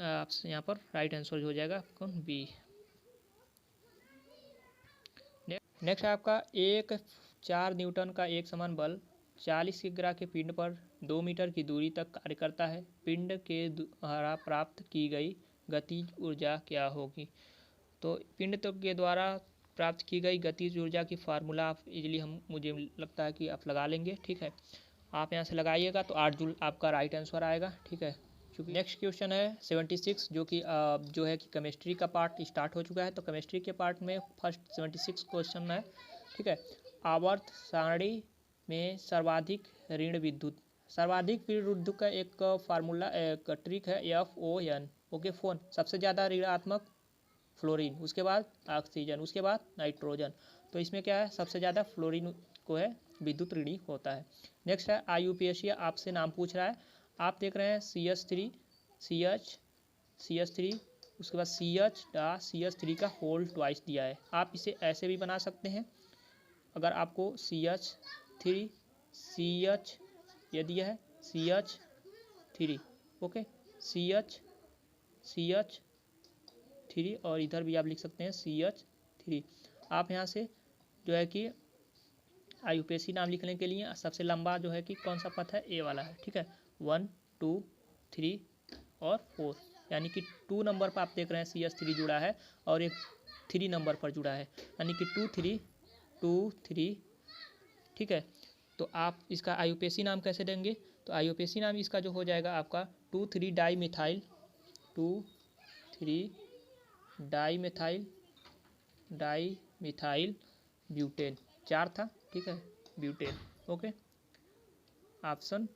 यहाँ पर राइट आंसर हो जाएगा कौन, बी। नेक्स्ट है आपका, एक 4 न्यूटन का एक समान बल 40 किग्रा के पिंड पर 2 मीटर की दूरी तक कार्य करता है, पिंड के द्वारा प्राप्त की गई गतिज ऊर्जा क्या होगी। तो पिंड के द्वारा प्राप्त की गई गतिज ऊर्जा की फार्मूला आप इजीली मुझे लगता है कि आप लगा लेंगे। ठीक है, आप यहाँ से लगाइएगा तो 8 जूल आपका राइट आंसर आएगा। ठीक है, चूँकि नेक्स्ट क्वेश्चन है 76 जो कि जो है कि केमिस्ट्री का पार्ट स्टार्ट हो चुका है। तो केमिस्ट्री के पार्ट में फर्स्ट 76 क्वेश्चन है। ठीक है, आवर्त सारणी में सर्वाधिक ऋण विद्युत, सर्वाधिक ऋण विद्युत का एक फार्मूला एक ट्रिक है FON। ओके, फोन सबसे ज़्यादा ऋणात्मक फ्लोरीन, उसके बाद ऑक्सीजन, उसके बाद नाइट्रोजन। तो इसमें क्या है, सबसे ज़्यादा फ्लोरीन को है विद्युत ऋणी होता है। नेक्स्ट है IUPAC आपसे नाम पूछ रहा है। आप देख रहे हैं CH3 CH3, उसके बाद CH3 का होल ट्वाइस दिया है। आप इसे ऐसे भी बना सकते हैं, अगर आपको CH3 CH ये दिया है CH3, ओके CH3 और इधर भी आप लिख सकते हैं CH3। आप यहाँ से जो है कि IUPAC नाम लिखने के लिए सबसे लंबा जो है कि कौन सा पथ है, ए वाला है। ठीक है, 1 2 3 और 4, यानी कि 2 नंबर पर आप देख रहे हैं CH3 जुड़ा है और एक 3 नंबर पर जुड़ा है, यानी कि 2 3। ठीक है, तो आप इसका IUPAC नाम कैसे देंगे, तो IUPAC नाम इसका जो हो जाएगा आपका 2,3 डाईमिथाइल 2,3 डाईमिथाइल ब्यूटेन, 4 था। ठीक है, ब्यूटेन। ओके, ऑप्शन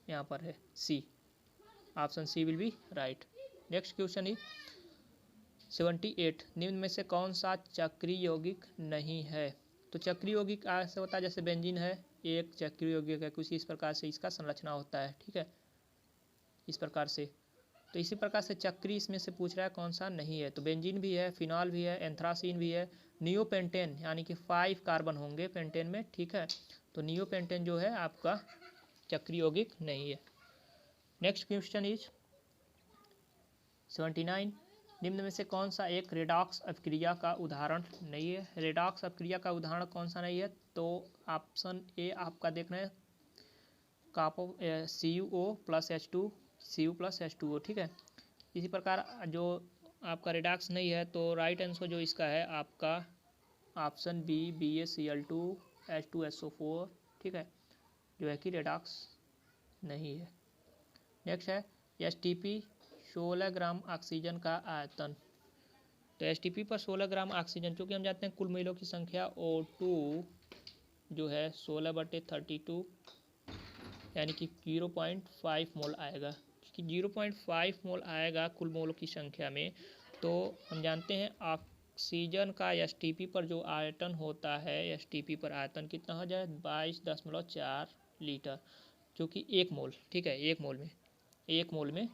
यहाँ पर है C, option C will be right. Next question is 78 निम्न में से कौन सा चक्रीय यौगिक नहीं है। तो चक्रीय यौगिक ऐसे होता है जैसे बेंजीन है, एक चक्रीय यौगिक है, कुछ इस प्रकार से इसका संरचना होता है। ठीक है, इस प्रकार से। तो इसी प्रकार से चक्री इसमें से पूछ रहा है कौन सा नहीं है। तो बेंजीन भी है, फिनॉल भी है, एंथ्रासीन भी है, नियोपेंटेन यानी कि 5 कार्बन होंगे पेंटेन में। ठीक है, तो नियोपेंटेन जो है आपका चक्रीय यौगिक नहीं है। नेक्स्ट क्वेश्चन इज 79 निम्न में से कौन सा एक रेडॉक्स अभिक्रिया का उदाहरण नहीं है। रेडॉक्स अभिक्रिया का उदाहरण कौन सा नहीं है, तो ऑप्शन ए आपका देख रहे हैं CuO + H2 Cu + H2O। ठीक है, इसी प्रकार जो आपका रेडॉक्स नहीं है, तो राइट आंसर जो इसका है आपका ऑप्शन बी BaCl2 H2SO4। ठीक है, जो है कि रेडॉक्स नहीं है। नेक्स्ट है STP 16 ग्राम ऑक्सीजन का आयतन। तो STP पर 16 ग्राम ऑक्सीजन, चूँकि हम जानते हैं कुल मोलों की संख्या O2 जो है 16/32 यानी कि 0.5 मोल आएगा, क्योंकि 0.5 मोल आएगा कुल मोलों की संख्या में। तो हम जानते हैं ऑक्सीजन का STP पर जो आयतन होता है, STP पर आयतन कितना हो जाए 22.4 लीटर, जो कि 1 मोल। ठीक है, 1 मोल में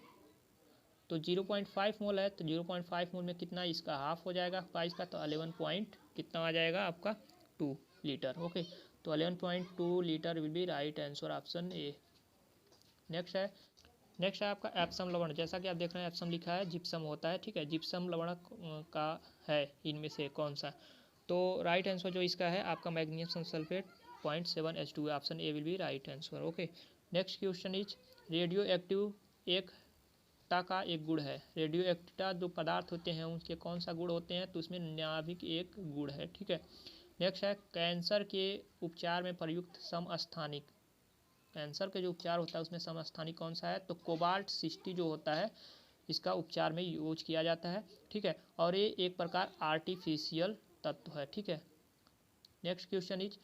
तो 0.5 मोल है, तो 0.5 मोल में कितना इसका हाफ हो जाएगा 5 का, तो 11 पॉइंट कितना आ जाएगा आपका 2 लीटर। ओके, तो 11.2 litre will be right answer, option A. Next है आपका एप्सम लवण। जैसा कि आप देख रहे हैं एप्सम लिखा है, जिप्सम होता है। ठीक है, जिप्सम लवण का है इनमें से कौन सा, तो राइट आंसर जो इसका है आपका magnesium sulphate 0.7 H2, option a will be right answer. Okay, next question is radio active का एक गुण है। रेडियो एक्टिविटा जो पदार्थ होते हैं उनके कौन सा गुण होते हैं, तो उसमें नाभिक एक गुण है। ठीक है, नेक्स्ट है कैंसर के उपचार में प्रयुक्त समस्थानिक। कैंसर के जो उपचार होता है उसमें समस्थानिक कौन सा है, तो कोबाल्ट 60 जो होता है इसका उपचार में यूज किया जाता है। ठीक है, और ये एक प्रकार आर्टिफिशियल तत्व है। ठीक है, नेक्स्ट क्वेश्चन इज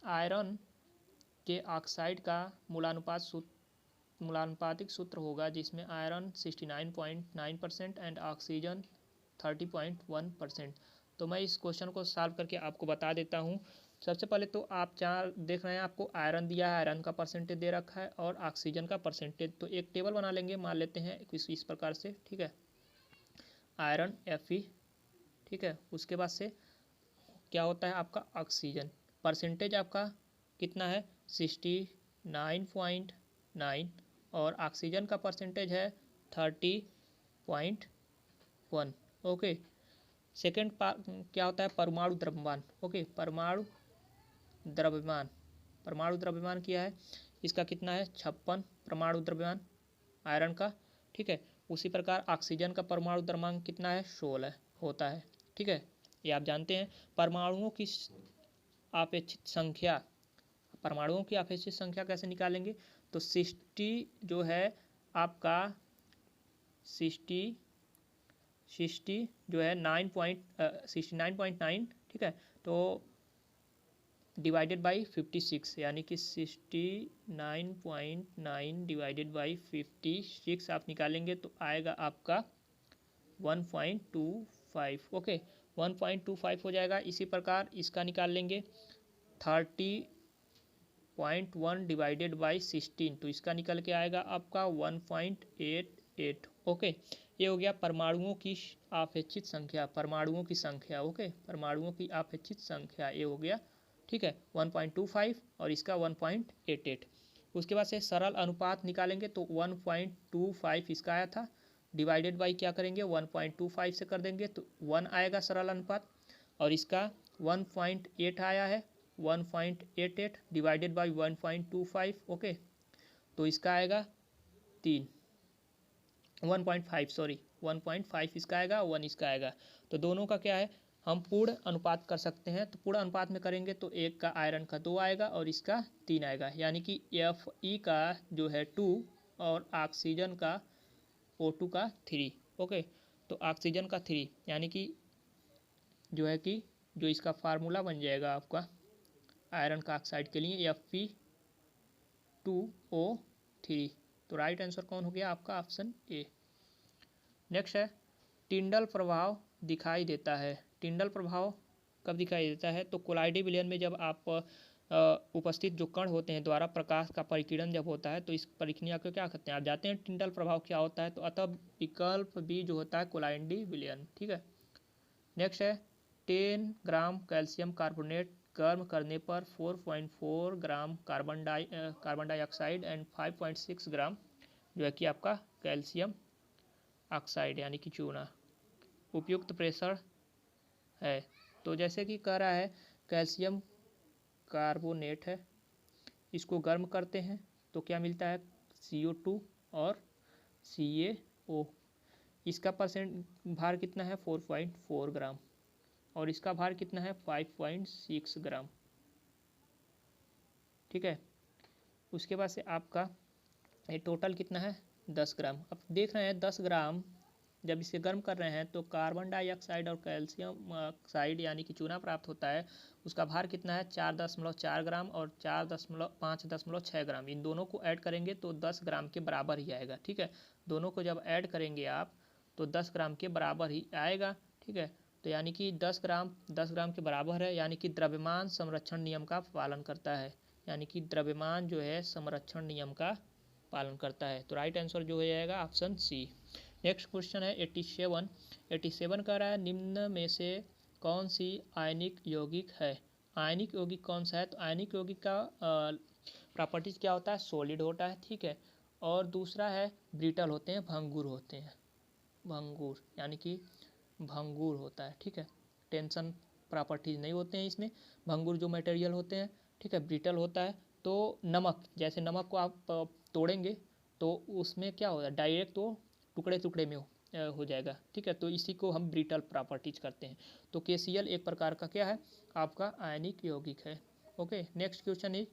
आयरन के ऑक्साइड का मूलानुपातिक सूत्र होगा जिसमें आयरन 69.9% एंड ऑक्सीजन 30.1%। तो मैं इस क्वेश्चन को सॉल्व करके आपको बता देता हूँ। सबसे पहले तो आप जहाँ देख रहे हैं आपको आयरन दिया है, आयरन का परसेंटेज दे रखा है और ऑक्सीजन का परसेंटेज। तो एक टेबल बना लेंगे, मान लेते हैं इस प्रकार से। ठीक है, आयरन Fe। ठीक है, उसके बाद से क्या होता है आपका ऑक्सीजन, परसेंटेज आपका कितना है 69.9 और ऑक्सीजन का परसेंटेज है 30.1। ओके, सेकेंड क्या होता है परमाणु द्रव्यमान। ओके, परमाणु द्रव्यमान क्या है इसका, कितना है 56 परमाणु द्रव्यमान आयरन का। ठीक है, उसी प्रकार ऑक्सीजन का परमाणु द्रव्यमान कितना है 16 होता है। ठीक है, ये आप जानते हैं। परमाणुओं की अपेक्षित संख्या, परमाणुओं की अपेक्षित संख्या कैसे निकालेंगे? तो 60 जो है आपका 60 जो है 69.9, ठीक है, तो डिवाइडेड बाई 56, यानी कि 69.9 डिवाइडेड बाई 56 आप निकालेंगे तो आएगा आपका 1.25। ओके, 1.25 हो जाएगा। इसी प्रकार इसका निकाल लेंगे 30.1 डिवाइडेड बाई 16, तो इसका निकल के आएगा आपका 1.88। ओके, ये हो गया परमाणुओं की अपेक्षित संख्या, परमाणुओं की संख्या। ओके, परमाणुओं की अपेक्षित संख्या ये हो गया, ठीक है, 1.25 और इसका 1.88। उसके बाद से सरल अनुपात निकालेंगे तो 1.25 इसका आया था, डिवाइडेड बाई क्या करेंगे 1.25 से कर देंगे तो 1 आएगा सरल अनुपात, और इसका 1.8 आया है, 1.88 डिवाइडेड बाई 1.25। ओके, तो इसका आएगा 3, 1.5 सॉरी 1.5 इसका आएगा, 1 इसका आएगा। तो दोनों का क्या है, हम पूर्ण अनुपात कर सकते हैं। तो पूर्ण अनुपात में करेंगे तो एक का आयरन का 2 आएगा और इसका 3 आएगा, यानी कि Fe का जो है 2 और ऑक्सीजन का O2 का 3। ओके, तो ऑक्सीजन का 3 यानी कि जो है कि जो इसका फार्मूला बन जाएगा आपका आयरन का ऑक्साइड के लिए Fe2O3। तो राइट आंसर कौन हो गया आपका? Option A. नेक्स्ट है टिंडल प्रभाव दिखाई देता है। टिंडल प्रभाव कब दिखाई देता है? तो कोलाइडी विलयन में जब आप उपस्थित जो कण होते हैं द्वारा प्रकाश का परिकिरण जब होता है तो इस प्रक्रिया को क्या कहते हैं? आप जानते हैं टिंडल प्रभाव क्या होता है? तो अतः विकल्प बी जो होता है कोलाइडी विलयन। ठीक है, नेक्स्ट है 10 ग्राम कैल्शियम कार्बोनेट गर्म करने पर 4.4 ग्राम कार्बन डाइऑक्साइड एंड 5.6 ग्राम जो है कि आपका कैल्शियम ऑक्साइड यानी कि चूना उपयुक्त प्रेशर है। तो जैसे कि कह रहा है कैल्शियम कार्बोनेट है, इसको गर्म करते हैं तो क्या मिलता है? CO2 और CaO। इसका परसेंट भार कितना है? 4.4 ग्राम और इसका भार कितना है? 5.6 ग्राम। ठीक है, उसके बाद से आपका ये टोटल कितना है? 10 ग्राम। अब देख रहे हैं 10 ग्राम जब इसे गर्म कर रहे हैं तो कार्बन डाइऑक्साइड और कैल्शियम ऑक्साइड यानी कि चूना प्राप्त होता है। उसका भार कितना है? 4.4 ग्राम और 5.6 ग्राम। इन दोनों को ऐड करेंगे तो 10 ग्राम के बराबर ही आएगा। ठीक है, दोनों को जब ऐड करेंगे आप तो 10 ग्राम के बराबर ही आएगा। ठीक है, तो यानी कि 10 ग्राम के बराबर है, यानी कि द्रव्यमान संरक्षण नियम का पालन करता है, यानी कि द्रव्यमान जो है संरक्षण नियम का पालन करता है। तो राइट आंसर जो हो जाएगा ऑप्शन सी। नेक्स्ट क्वेश्चन है 87 कह रहा है निम्न में से कौन सी आयनिक यौगिक है? आयनिक यौगिक कौन सा है? तो आयनिक यौगिक का प्रॉपर्टीज क्या होता है? सॉलिड होता है। ठीक है, और दूसरा है ब्रिटल होते हैं, भंगुर होते हैं, भंगुर यानी कि भंगुर होता है। ठीक है, टेंशन प्रॉपर्टीज नहीं होते हैं इसमें, भंगुर जो मटेरियल होते हैं। ठीक है, ब्रिटल होता है। तो नमक, जैसे नमक को आप तोड़ेंगे तो उसमें क्या होगा? डायरेक्ट वो टुकड़े टुकड़े में हो जाएगा। ठीक है, तो इसी को हम ब्रिटल प्रॉपर्टीज करते हैं। तो KCl एक प्रकार का क्या है? आपका आयनिक यौगिक है। ओके, नेक्स्ट क्वेश्चन इज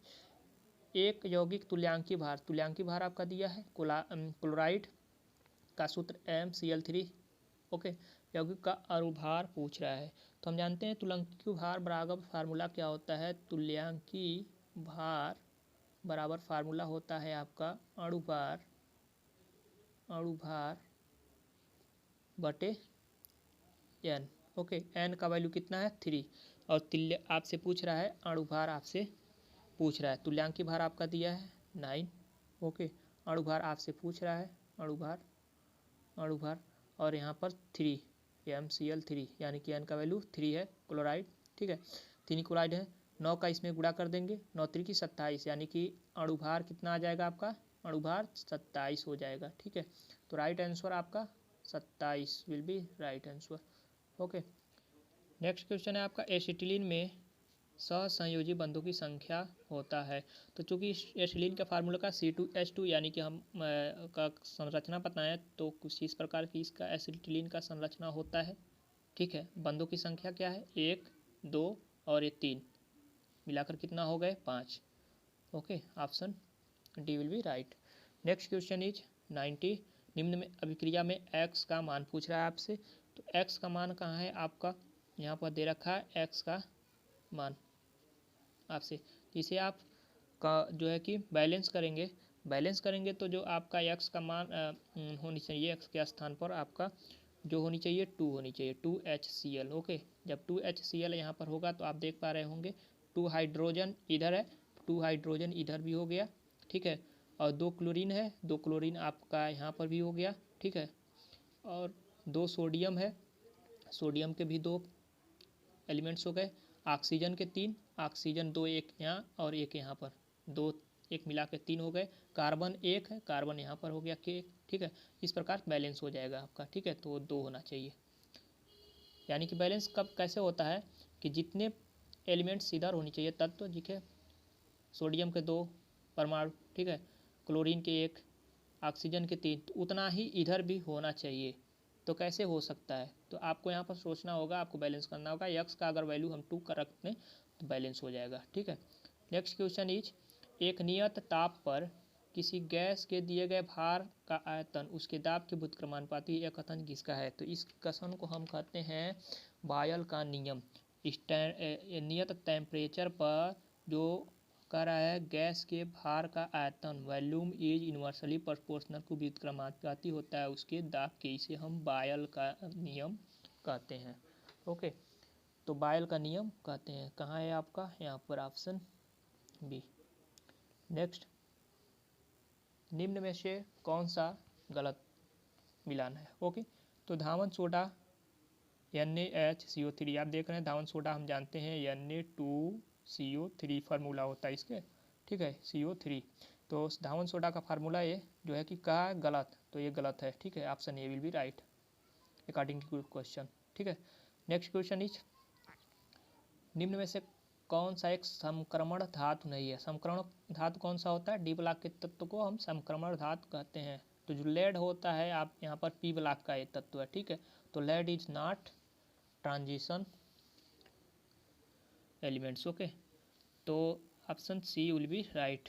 एक यौगिक तुल्यांकी भार। तुल्यांकी भार आपका दिया है क्लोराइड का सूत्र MCl3। ओके, यौगिक का अणुभार पूछ रहा है। तो हम जानते हैं तुल्यांकी भार बराबर फार्मूला क्या होता है? तुल्यांकी भार बराबर फार्मूला होता है आपका अणुभार बटे n। ओके, n का वैल्यू कितना है? 3 और तुल्य आपसे पूछ रहा है, अणुभार आपसे पूछ रहा है। तुल्यांकी भार आपका दिया है 9। ओके, अणुभार आपसे पूछ रहा है, अणुभार और यहाँ पर 3 MCl3 यानी कि n का वैल्यू 3 है क्लोराइड। ठीक है, 3 क्लोराइड है, 9 का इसमें गुणा कर देंगे, 9 3 की 27 यानी कि अणुभार कितना आ जाएगा आपका? अणुभार 27 हो जाएगा। ठीक है, तो राइट आंसर आपका 27 will be right answer. Okay, next question है आपका एसिटिलीन में सहसंयोजी बंधों की संख्या होता है। तो चूंकि एसिटिलीन का फार्मूला का C2H2 यानी कि हम का संरचना पता है तो कुछ इस प्रकार की इसका एसिटिलीन का संरचना होता है। ठीक है। बंदों की संख्या क्या है, 1 2 और ये 3 मिलाकर कितना हो गए, 5। Okay, option D will be right. Next question is 90। निम्न में अभिक्रिया में x का मान पूछ रहा है आपसे। तो x का मान कहाँ है आपका, यहाँ पर दे रखा है x का मान आपसे। इसे आप का जो है कि बैलेंस करेंगे तो जो आपका x का मान होनी चाहिए, x के स्थान पर आपका जो होनी चाहिए 2 होनी चाहिए, 2HCl। ओके, जब 2HCl यहाँ पर होगा तो आप देख पा रहे होंगे 2 हाइड्रोजन इधर है, 2 हाइड्रोजन इधर भी हो गया, ठीक है। और 2 क्लोरीन है, 2 क्लोरीन आपका यहाँ पर भी हो गया, ठीक है। और 2 सोडियम है, सोडियम के भी 2 एलिमेंट्स हो गए। ऑक्सीजन के 3, ऑक्सीजन 2, एक यहाँ और एक यहाँ पर, 2 एक मिला के 3 हो गए। कार्बन 1 है, कार्बन यहाँ पर हो गया के, ठीक है। इस प्रकार बैलेंस हो जाएगा आपका, ठीक है। तो 2 होना चाहिए। यानी कि बैलेंस कब कैसे होता है कि जितने एलिमेंट्स इधर होनी चाहिए तत्व, ठीक है, सोडियम के 2 परमाणु, ठीक है, क्लोरीन के 1, ऑक्सीजन के 3, तो उतना ही इधर भी होना चाहिए। तो कैसे हो सकता है, तो आपको यहाँ पर सोचना होगा, आपको बैलेंस करना होगा। x का अगर वैल्यू हम 2 का रखते हैं तो बैलेंस हो जाएगा, ठीक है। नेक्स्ट क्वेश्चन इज, एक नियत ताप पर किसी गैस के दिए गए भार का आयतन उसके दाब के व्युत्क्रमानुपाती यह कथन किसका है। तो इस कथन को हम कहते हैं बायल का नियम। नियत टेम्परेचर पर जो कह रहा है गैस के भार का आयतन, volume is inversely proportional to व्युत्क्रमानुपाती होता है उसके दाब के, इसे हम बायल का नियम कहते हैं। ओके, तो बायल का नियम कहते हैं। कहाँ है आपका, यहाँ पर ऑप्शन बी। नेक्स्ट, निम्न में से कौन सा गलत मिलान है। ओके, तो धावन सोडा NaHCO3, आप देख रहे हैं धावन सोडा हम जानते हैं Na2CO3 फार्मूला होता है इसके, ठीक है, CO3। तो धावन सोडा का फार्मूला ये जो है कि कहा गलत, तो ये गलत है, ठीक है। Option a will be right according to question, ठीक है। नेक्स्ट क्वेश्चन इज, निम्न में से कौन सा एक समक्रमण धातु नहीं है। समक्रमण धातु कौन सा होता है, डी ब्लॉक के तत्व को हम समक्रमण धातु कहते हैं। तो जो लेड होता है, आप यहाँ पर पी ब्लॉक का एक तत्व है, ठीक है। तो lead is not transition elements. Okay, तो option C will be right.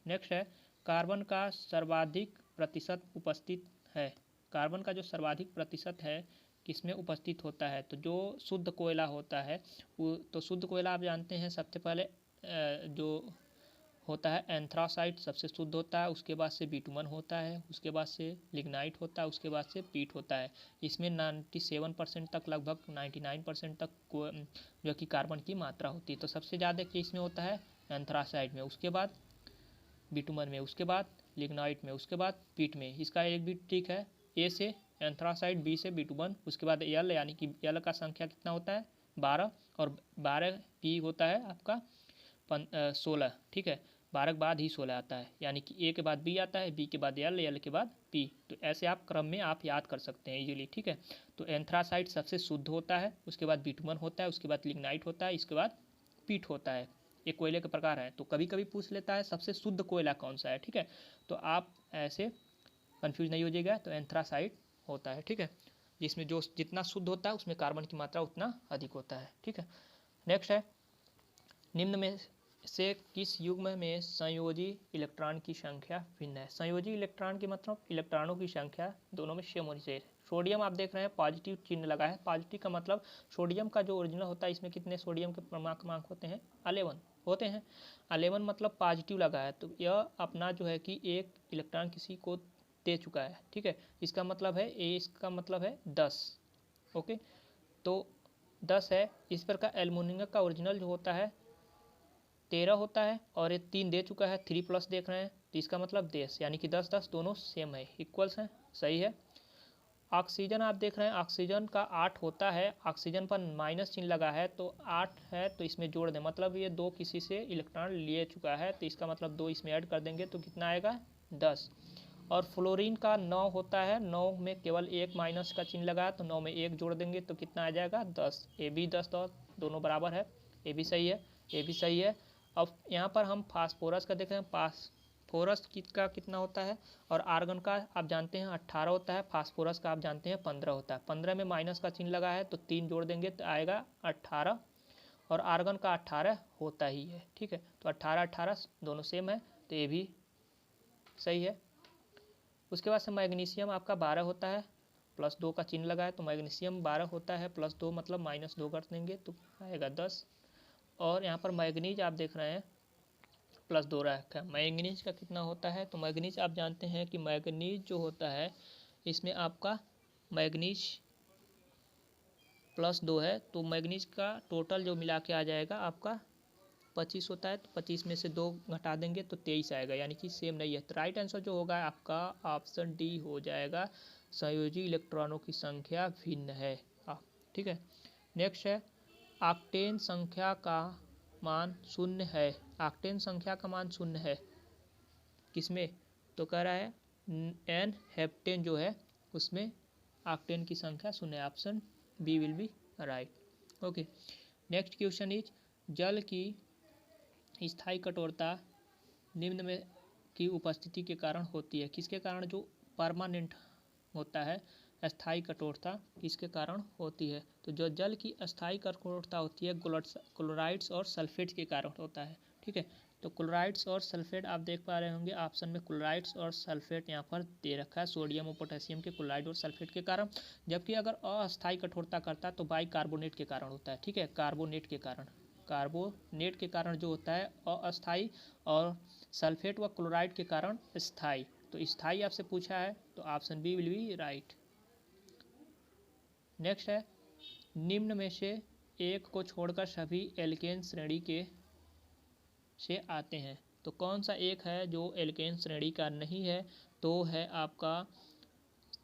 Next है, कार्बन का सर्वाधिक प्रतिशत उपस्थित है। कार्बन का जो सर्वाधिक प्रतिशत है किसमें उपस्थित होता है, तो जो शुद्ध कोयला होता है वो, तो शुद्ध कोयला आप जानते हैं सबसे पहले जो होता है एंथ्रासाइट सबसे शुद्ध होता है, उसके बाद से बिटुमन होता है, उसके बाद से लिग्नाइट होता है, उसके बाद से पीट होता है। इसमें 97% तक, लगभग 99% तक जो कि कार्बन की मात्रा होती है। तो सबसे ज़्यादा किसमें होता है, एंथ्रासाइट में, उसके बाद बिटुमन में, उसके बाद लिग्नाइट में, उसके बाद पीट में। इसका एक भी ठीक है, ए से एंथ्रासाइट, बी से बिटुमन, उसके बाद एल, यानी कि एल का संख्या कितना होता है 12, और 12 पी होता है आपका 16, ठीक है। 12 के बाद ही 16 आता है, यानी कि ए के बाद बी आता है, बी के बाद एल, एल के बाद पी। तो ऐसे आप क्रम में आप याद कर सकते हैं इजीली, ठीक है। तो एंथ्रासाइट सबसे शुद्ध होता है, उसके बाद बिटुमन होता है, उसके बाद लिग्नाइट होता है, इसके बाद पीट होता है। ये कोयले के प्रकार है, तो कभी कभी पूछ लेता है सबसे शुद्ध कोयला कौन सा है, ठीक है। तो आप ऐसे कंफ्यूज नहीं हो जाएगा, तो एंथ्रासाइट होता है, ठीक है, जिसमें जो जितना शुद्ध होता है उसमें कार्बन की मात्रा उतना अधिक होता है, ठीक है। नेक्स्ट है, निम्न में से किस युग्म में संयोजी इलेक्ट्रॉन की संख्या भिन्न है। संयोजी इलेक्ट्रॉन की मतलब इलेक्ट्रॉनों की संख्या दोनों में सेम होनी चाहिए। सोडियम आप देख रहे हैं पॉजिटिव चिन्ह लगा है, पॉजिटिव का मतलब सोडियम का जो ओरिजिनल होता है, इसमें कितने सोडियम के क्रमांक होते हैं, 11 होते हैं। 11 मतलब पॉजिटिव लगा है, तो यह अपना जो है कि एक इलेक्ट्रॉन किसी को दे चुका है, ठीक है। इसका मतलब है इसका मतलब है 10। ओके, तो 10 है। इस प्रकार एल्युमिनियम का ओरिजिनल जो होता है 13 होता है, और ये 3 दे चुका है, 3+ देख रहे हैं, तो इसका मतलब 10, यानी कि 10 10 दोनों सेम है, इक्वल्स हैं, सही है। ऑक्सीजन आप देख रहे हैं, ऑक्सीजन का 8 होता है, ऑक्सीजन पर माइनस चिन्ह लगा है, तो 8 है, तो इसमें जोड़ दें, मतलब ये 2 किसी से इलेक्ट्रॉन ले चुका है, तो इसका मतलब 2 इसमें ऐड कर देंगे तो कितना आएगा 10। और फ्लोरीन का 9 होता है, 9 में केवल एक माइनस का चिन्ह लगा है, तो 9 में 1 जोड़ देंगे तो कितना आ जाएगा 10। ए भी 10 दोनों बराबर है, ए भी सही है, ए भी सही है। अब यहाँ पर हम फास्फोरस का देख रहे हैं, फोरस का कितना होता है, और आर्गन का आप जानते हैं 18 होता है, फास्फोरस का आप जानते हैं 15 होता है। 15 में माइनस का चिन्ह लगा है तो 3 जोड़ देंगे तो आएगा 18, और आर्गन का 18 होता ही है। ठीक है, तो 18 18 दोनों सेम है, तो ये भी सही है। उसके बाद से मैग्नीशियम आपका 12 होता है, +2 का चिन्ह लगा है तो मैग्नीशियम 12 होता है, +2 मतलब -2 कर देंगे तो आएगा 10। और यहाँ पर मैग्नीज आप देख रहे हैं +2 रखा है। मैग्नीज का कितना होता है, तो मैग्नीज आप जानते हैं कि मैग्नीज जो होता है इसमें आपका मैग्नीज +2 है, तो मैग्नीज का टोटल जो मिला के आ जाएगा आपका 25 होता है, तो 25 में से 2 घटा देंगे तो 23 आएगा, यानी कि सेम नहीं है। तो राइट आंसर जो होगा आपका ऑप्शन डी हो जाएगा, संयोजी इलेक्ट्रॉनों की संख्या भिन्न है। ठीक है, नेक्स्ट है ऑक्टेन संख्या का मान 0 है। ऑक्टेन संख्या का मान 0 है किसमें, तो कह रहा है एन हेप्टेन जो है उसमें ऑक्टेन की संख्या 0 है। Option b will be right. Okay, next question is जल की स्थायी कठोरता निम्न में की उपस्थिति के कारण होती है। किसके कारण, जो परमानेंट होता है अस्थायी कठोरता किसके कारण होती है, तो जो जल की अस्थायी कठोरता होती है क्लोराइड्स और सल्फेट के कारण होता है। ठीक है, तो क्लोराइड्स और सल्फेट आप देख पा रहे होंगे ऑप्शन में क्लोराइड्स और सल्फेट यहाँ पर दे रखा है, सोडियम और पोटेशियम के क्लोराइड और सल्फेट के कारण। जबकि अगर अस्थायी कठोरता करता तो बाइकार्बोनेट के कारण होता है। ठीक है, कार्बोनेट के कारण जो होता है अस्थायी, और सल्फेट व क्लोराइड के कारण स्थायी। तो स्थायी आपसे पूछा है तो option b will be right. Next है निम्न में से एक को छोड़कर सभी एल्केन श्रेणी के से आते हैं, तो कौन सा एक है जो एल्केन श्रेणी का नहीं है, तो है आपका,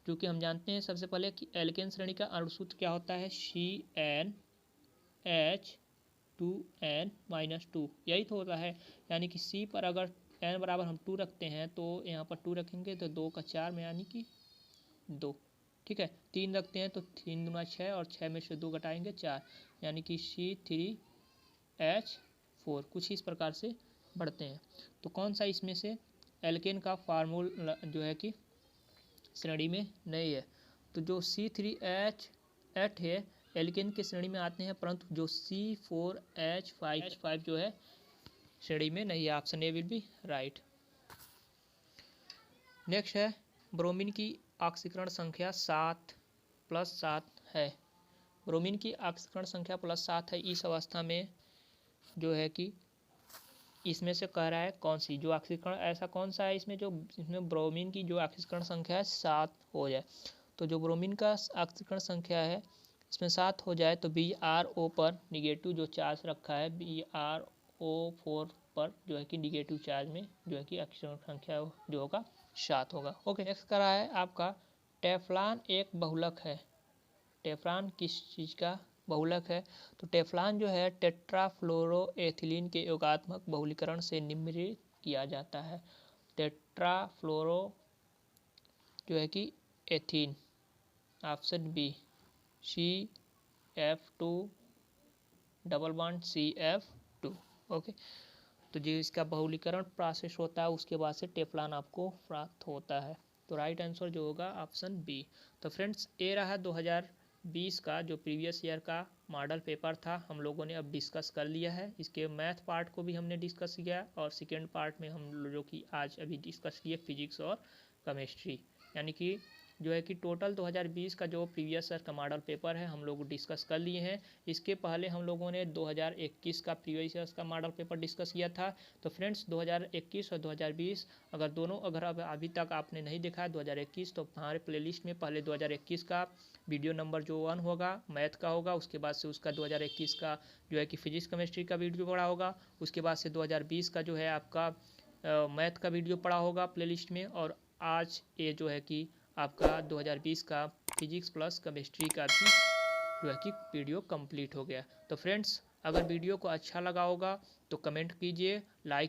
क्योंकि हम जानते हैं सबसे पहले कि एल्केन श्रेणी का अणुसूत्र क्या होता है, CnH2n-2, यही तो होता है। यानी कि C पर अगर n बराबर हम 2 रखते हैं तो यहाँ पर 2 रखेंगे तो 2 का 4 में यानी कि 2। ठीक है, 3 रखते हैं तो 3 दूना 6, और 6 में से 2 घटाएंगे 4, यानी कि C3H4। कुछ इस प्रकार से बढ़ते हैं। तो कौन सा इसमें से एल्केन का फार्मूला जो है कि श्रेणी में नहीं है, तो जो C3H8 है एल्केन की श्रेणी में आते हैं, परंतु जो C4H5 जो है श्रेणी में नहीं है। Option a will be right. Next है ब्रोमीन की ऑक्सीकरण संख्या 7+7 है। ब्रोमीन की ऑक्सीकरण संख्या +7 है। इस अवस्था में जो है कि इसमें से कह रहा है कौन सी जो ऑक्सीकरण, ऐसा कौन सा है इसमें ब्रोमीन की जो ऑक्सीकरण संख्या है 7 हो जाए। तो जो ब्रोमीन का ऑक्सीकरण संख्या है इसमें 7 हो जाए तो BrO पर निगेटिव जो चार्ज रखा है BrO4 पर जो है कि निगेटिव चार्ज में जो है कि ऑक्सीकरण संख्या जो होगा 7 होगा। ओके, नेक्स्ट करा है आपका टेफ्लॉन एक बहुलक है। टेफ्लॉन किस चीज़ का बहुलक है, तो टेफ्लॉन जो है टेट्राफ्लोरोएथिलीन के योगात्मक बहुलीकरण से निर्मित किया जाता है। टेट्राफ्लोरो जो है कि ethene, option b CF2 double bond CF2। Okay, तो जो इसका बहुलीकरण प्रोसेस होता है उसके बाद से टेफ्लॉन आपको प्राप्त होता है। तो राइट आंसर जो होगा ऑप्शन बी। तो फ्रेंड्स ये रहा 2020 का जो प्रीवियस ईयर का मॉडल पेपर था, हम लोगों ने अब डिस्कस कर लिया है। इसके मैथ पार्ट को भी हमने डिस्कस किया, और सेकेंड पार्ट में हम जो कि आज अभी डिस्कस किए फिजिक्स और केमिस्ट्री, यानी कि जो है कि टोटल 2020 का जो प्रीवियस ईयर का मॉडल पेपर है हम लोग डिस्कस कर लिए हैं। इसके पहले हम लोगों ने 2021 का प्रीवियस ईयर का मॉडल पेपर डिस्कस किया था। तो फ्रेंड्स 2021 और 2020 अगर अभी तक आपने नहीं देखा है 2021, तो हमारे प्लेलिस्ट में पहले 2021 का वीडियो नंबर जो 1 होगा मैथ का होगा, उसके बाद से उसका 2021 का जो है कि फिजिक्स केमिस्ट्री का वीडियो पड़ा होगा, उसके बाद से 2020 का जो है आपका मैथ का वीडियो पड़ा होगा प्लेलिस्ट में, और आज ये जो है कि आपका 2020 का फिजिक्स प्लस केमिस्ट्री का भी जो है कि वीडियो कंप्लीट हो गया। तो फ्रेंड्स अगर वीडियो को अच्छा लगा होगा तो कमेंट कीजिए, लाइक